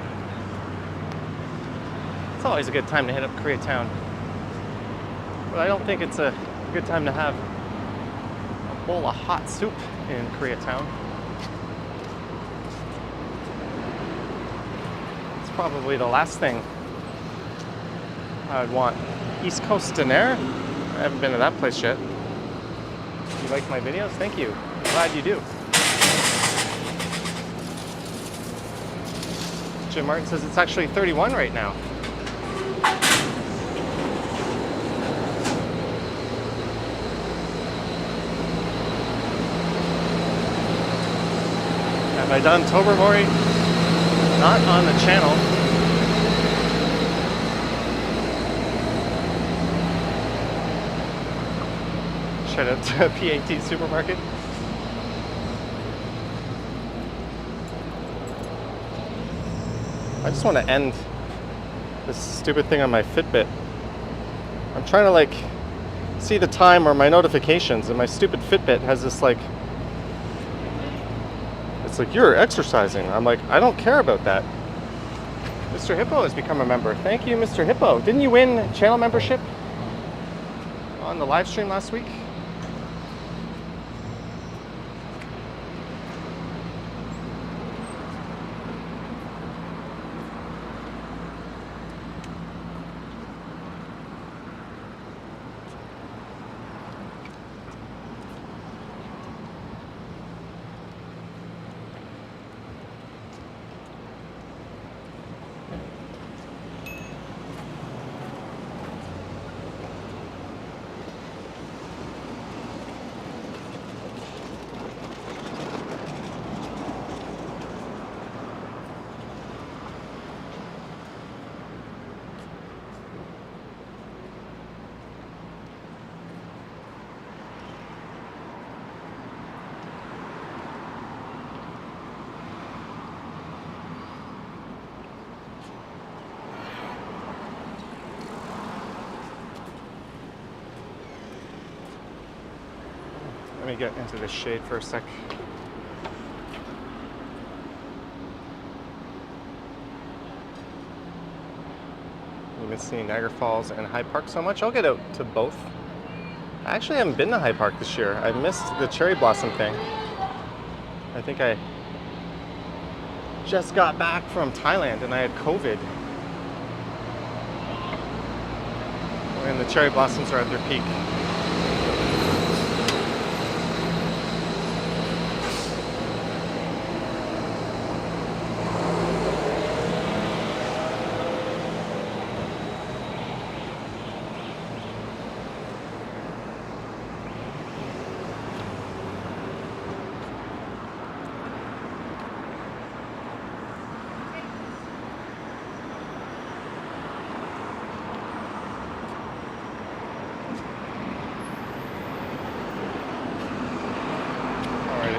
It's always a good time to hit up Koreatown. But I don't think it's a good time to have a bowl of hot soup in Koreatown. It's probably the last thing I would want. East Coast dinner. I haven't been to that place yet. You like my videos? Thank you. Glad you do. Jim Martin says it's actually 31 right now. Have I done Tobermory? Not on the channel. Shout out to PAT Supermarket. I just want to end this stupid thing on my Fitbit. I'm trying to like see the time or my notifications, and my stupid Fitbit has this like, it's like, you're exercising. I'm like, I don't care about that. Mr. Hippo has become a member. Thank you, Mr. Hippo. Didn't you win channel membership on the live stream last week? Let me get into the shade for a sec. You miss seeing Niagara Falls and Hyde Park so much? I'll get out to both. I actually haven't been to Hyde Park this year. I missed the cherry blossom thing. I think I just got back from Thailand and I had COVID. When the cherry blossoms are at their peak.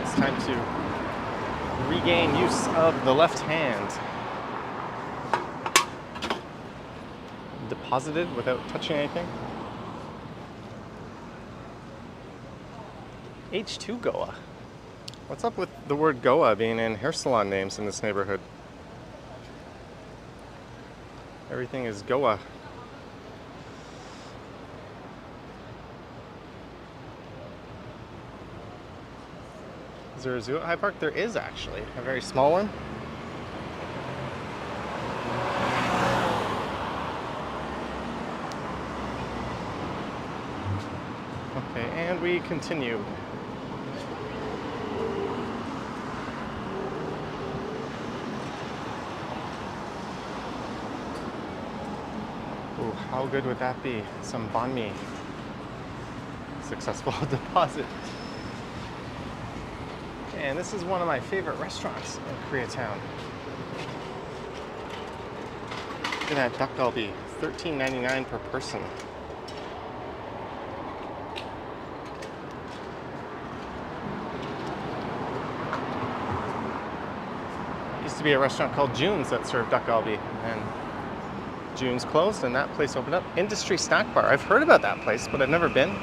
It's time to regain use of the left hand. Deposited without touching anything. H2 Goa. What's up with the word Goa being in hair salon names in this neighborhood? Everything is Goa. Is there a zoo at Hyde Park? There is actually, a very small one. Okay, and we continue. Ooh, how good would that be? Some banh mi. Successful deposit. And this is one of my favorite restaurants in Koreatown. Look at that duck galbi, $13.99 per person. Used to be a restaurant called June's that served duck galbi, and June's closed and that place opened up. Industry Snack Bar. I've heard about that place, but I've never been.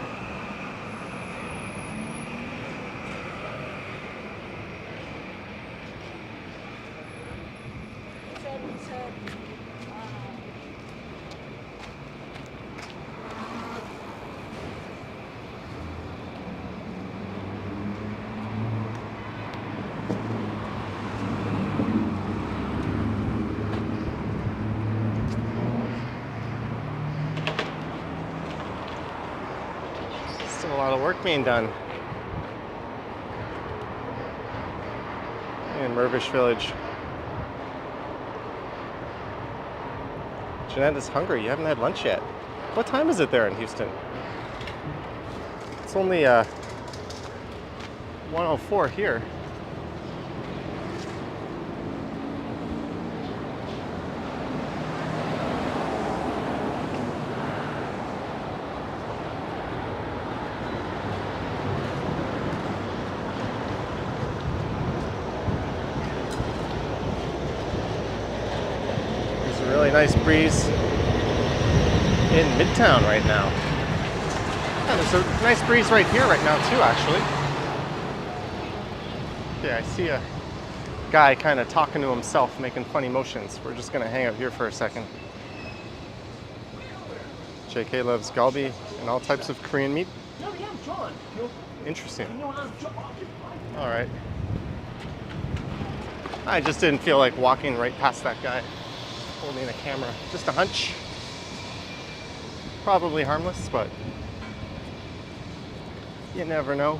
Still a lot of work being done in Mervish Village. Jeanette is hungry. You haven't had lunch yet. What time is it there in Houston? It's only 1:04 here. Really nice breeze in Midtown right now. Yeah, there's a nice breeze right here right now too, actually. Yeah, I see a guy kind of talking to himself, making funny motions. We're just gonna hang out here for a second. JK loves galbi and all types of Korean meat. Interesting. All right. I just didn't feel like walking right past that guy holding a camera. Just a hunch. Probably harmless, but you never know.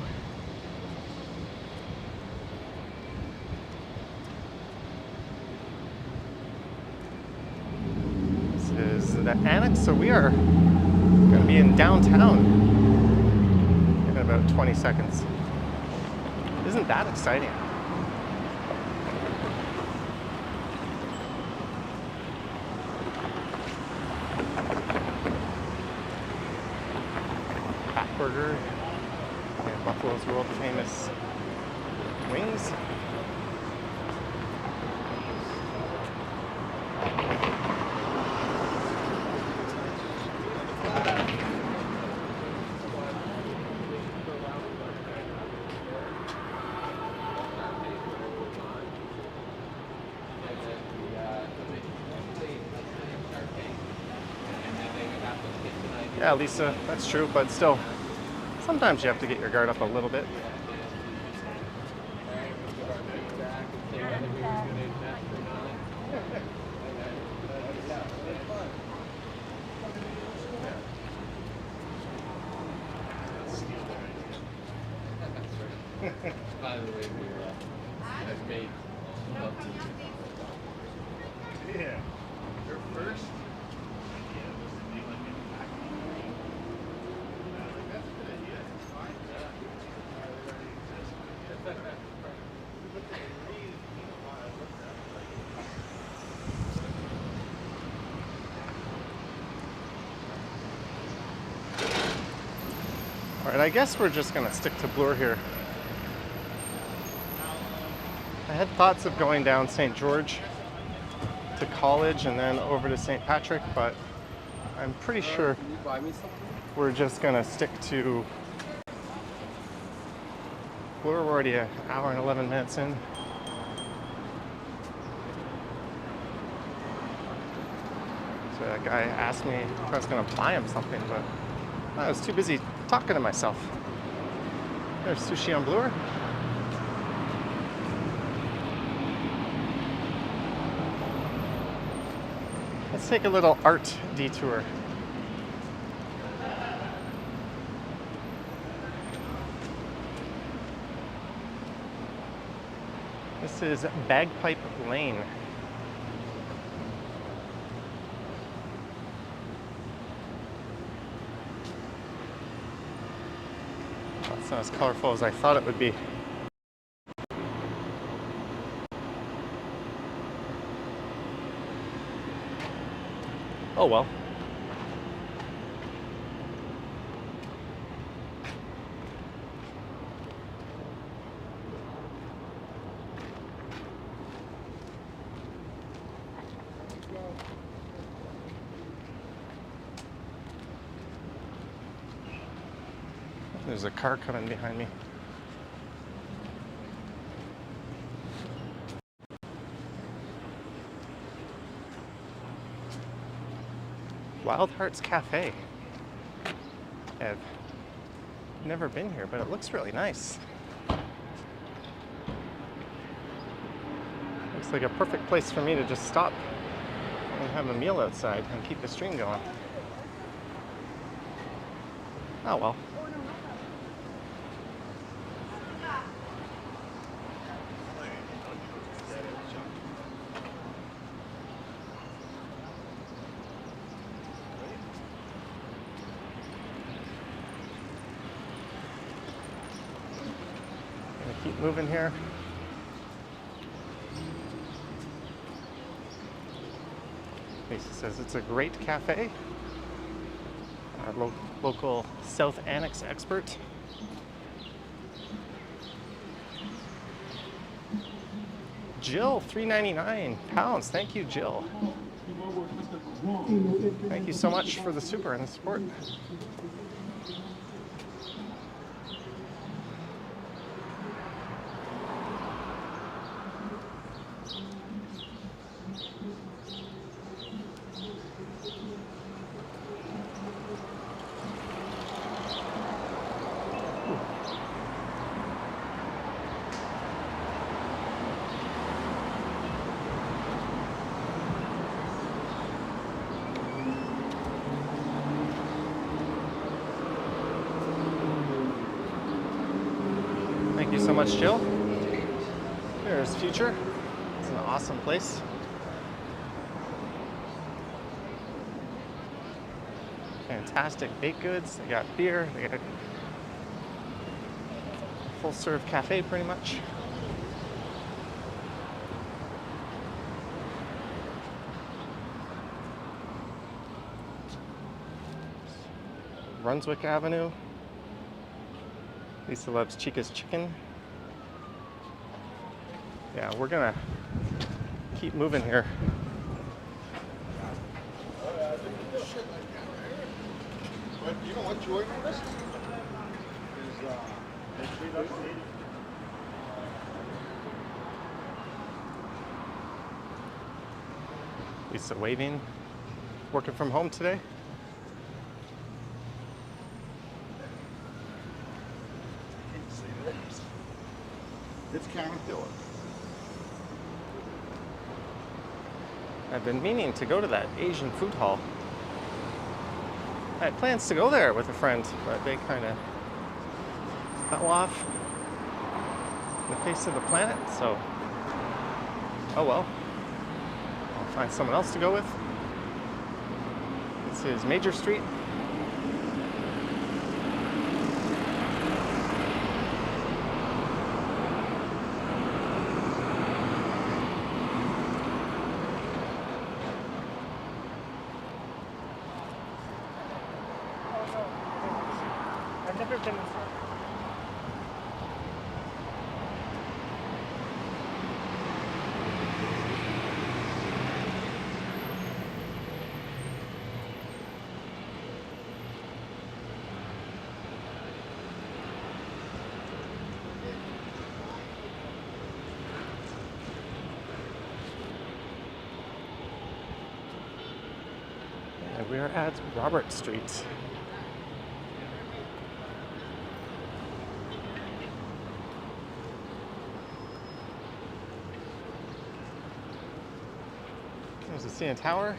This is the Annex, so we are going to be in downtown in about 20 seconds. Isn't that exciting? Burger and Buffalo's world famous wings. Yeah, Lisa, that's true, but still, sometimes you have to get your guard up a little bit. By the way, I've made yeah. You're first. All right, I guess we're just gonna stick to Bloor here. I had thoughts of going down St. George to College and then over to St. Patrick, but I'm pretty sure we're just gonna stick to Bloor. We're already an hour and 11 minutes in. So that guy asked me if I was gonna buy him something, but I was too busy talking to myself. There's sushi on Bloor. Let's take a little art detour. This is Bagpipe Lane. Well, it's not as colorful as I thought it would be. Oh well. There's a car coming behind me. Wild Hearts Cafe. I've never been here, but it looks really nice. Looks like a perfect place for me to just stop and have a meal outside and keep the stream going. Oh well. Keep moving here. Lisa says it's a great cafe. Our local South Annex expert. Jill, £3.99. Thank you, Jill. Thank you so much for the super and the support. Thank you so much, Jill. There's Future. It's an awesome place. Fantastic baked goods. They got beer. They got a full serve cafe pretty much. Brunswick Avenue. Lisa loves Chica's Chicken. Yeah, we're gonna keep moving here. But you know what you ordered? Lisa waving. Working from home today. It's kind of doing. I've been meaning to go to that Asian food hall. I had plans to go there with a friend, but they kind of fell off the face of the planet, so oh well. I'll find someone else to go with. This is Major Street. I've never been inside. And we are at Robert Street. There's the CN Tower.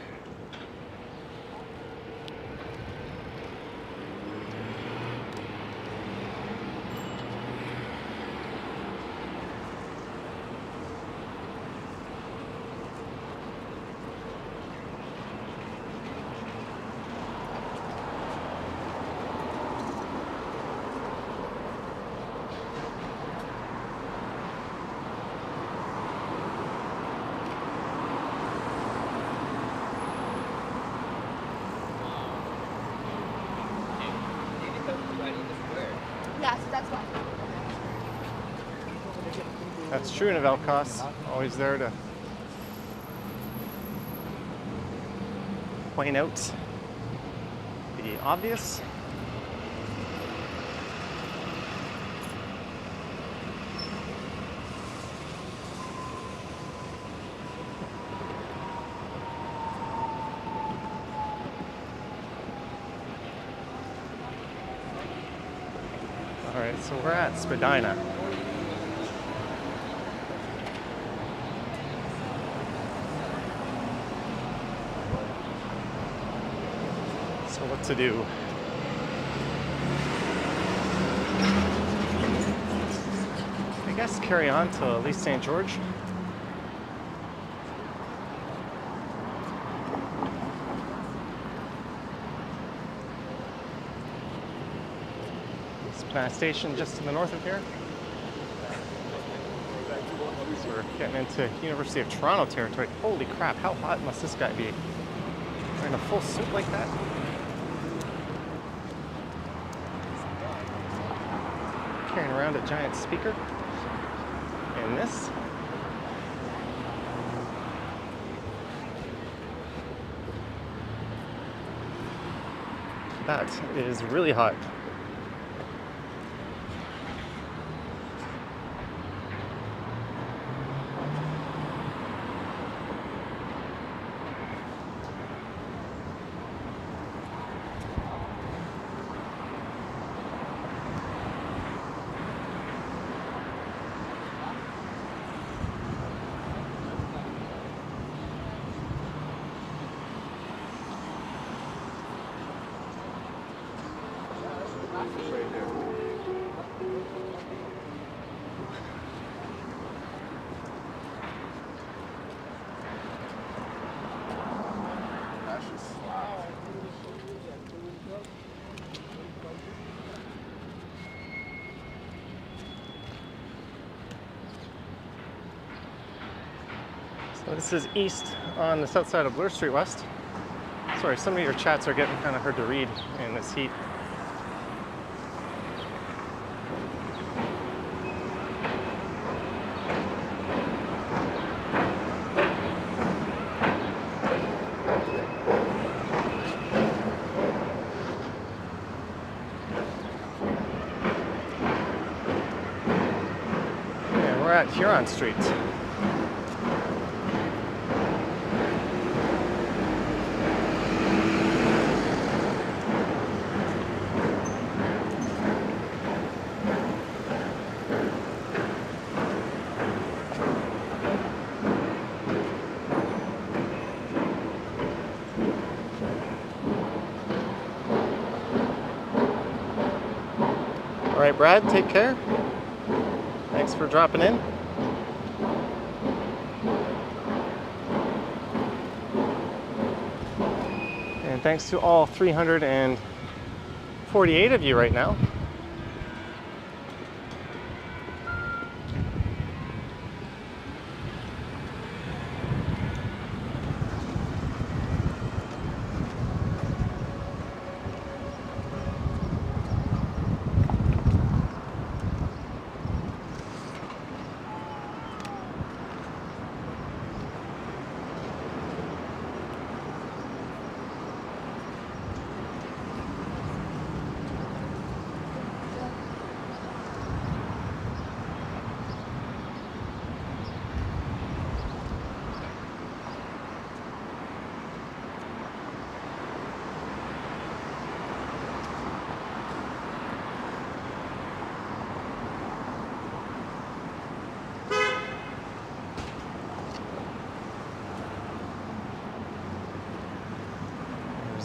That's true of Elcos. Always there to point out the obvious. All right, so we're at Spadina. So what to do? I guess carry on to at least St. George. Spadina Station just to the north of here. So we're getting into University of Toronto territory. Holy crap, how hot must this guy be? Wearing a full suit like that? Carrying around a giant speaker. And this. That is really hot. So this is east on the south side of Bloor Street West. Sorry, some of your chats are getting kind of hard to read in this heat. And we're at Huron Street. All right, Brad, take care. Thanks for dropping in. And thanks to all 348 of you right now.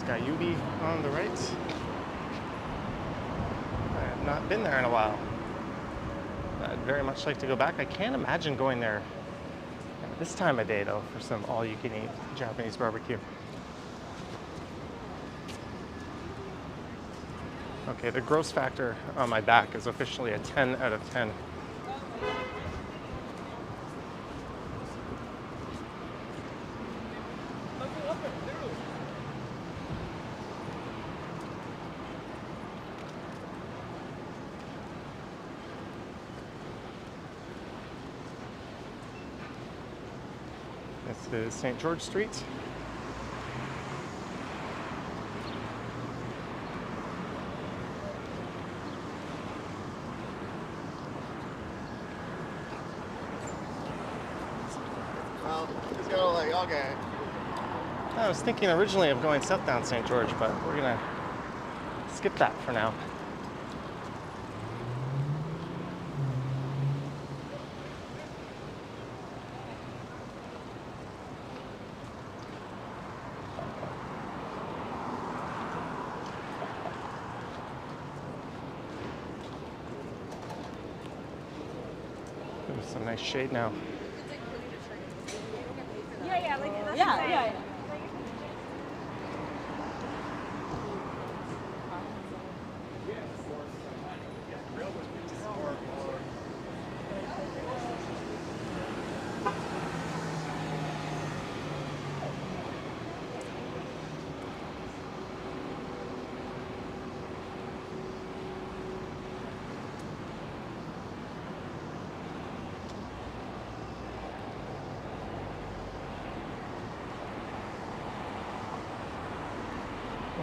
Guyubi on the right. I have not been there in a while. I'd very much like to go back. I can't imagine going there at this time of day though for some all-you-can-eat Japanese barbecue. Okay, the gross factor on my back is officially a 10 out of 10. is St. George Street. Well, just go like, okay. I was thinking originally of going south down St. George, but we're gonna skip that for now. There's some nice shade now. Yeah, like that's Yeah.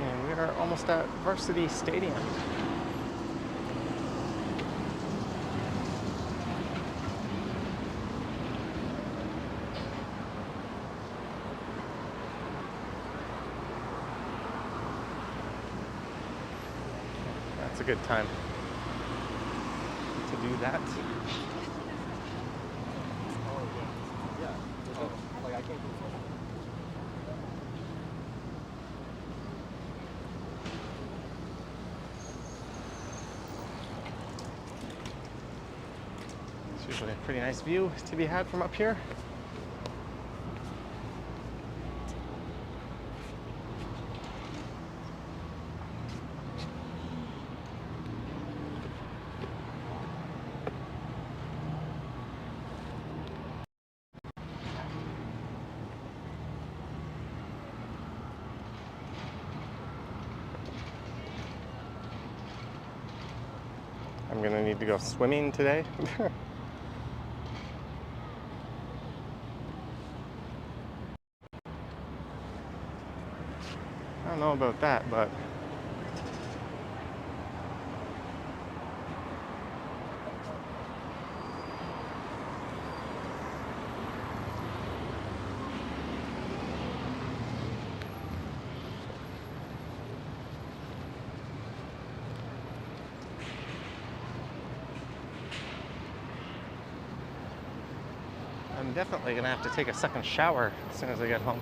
And we are almost at Varsity Stadium. That's a good time to do that. It's usually a pretty nice view to be had from up here. I'm gonna need to go swimming today. I don't know about that, but I'm definitely gonna have to take a second shower as soon as I get home.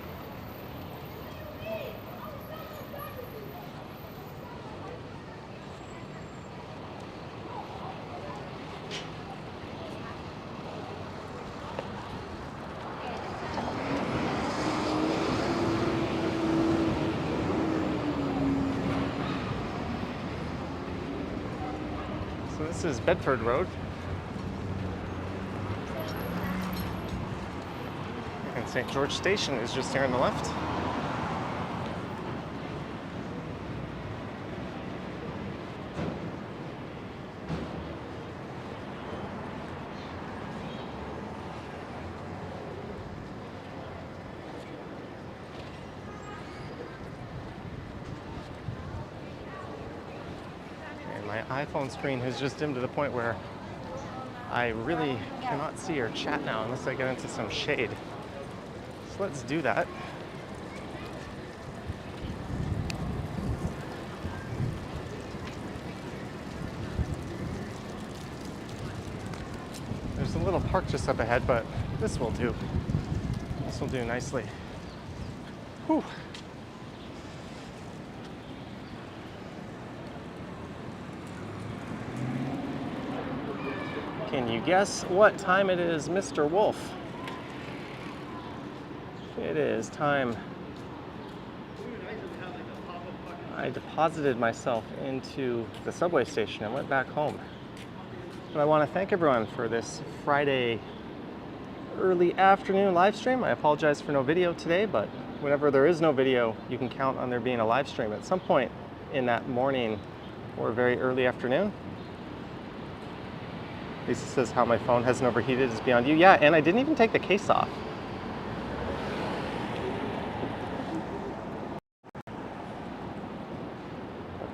So this is Bedford Road. And St. George Station is just here on the left. And my iPhone screen has just dimmed to the point where I really cannot see or chat now unless I get into some shade. So let's do that. There's a little park just up ahead, but this will do. This will do nicely. Whew. Can you guess what time it is, Mr. Wolf? It is time. I deposited myself into the subway station and went back home. But I want to thank everyone for this Friday early afternoon live stream. I apologize for no video today, but whenever there is no video, you can count on there being a live stream at some point in that morning or very early afternoon. Lisa says how my phone hasn't overheated is beyond you. Yeah, and I didn't even take the case off.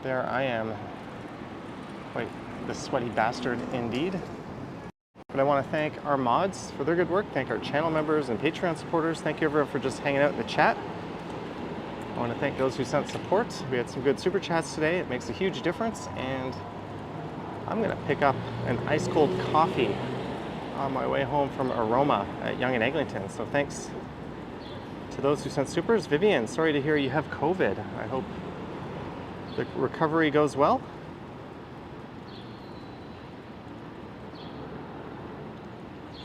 there I am. Quite the sweaty bastard indeed. But I want to thank our mods for their good work, thank our channel members and Patreon supporters, thank you everyone for just hanging out in the chat. I want to thank those who sent support. We had some good super chats today. It makes a huge difference, and I'm going to pick up an ice cold coffee on my way home from Aroma at Yonge and Eglinton. So thanks to those who sent supers. Vivian, sorry to hear you have COVID. I hope the recovery goes well.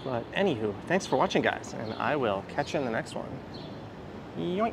But anywho, thanks for watching, guys, and I will catch you in the next one. Yoink.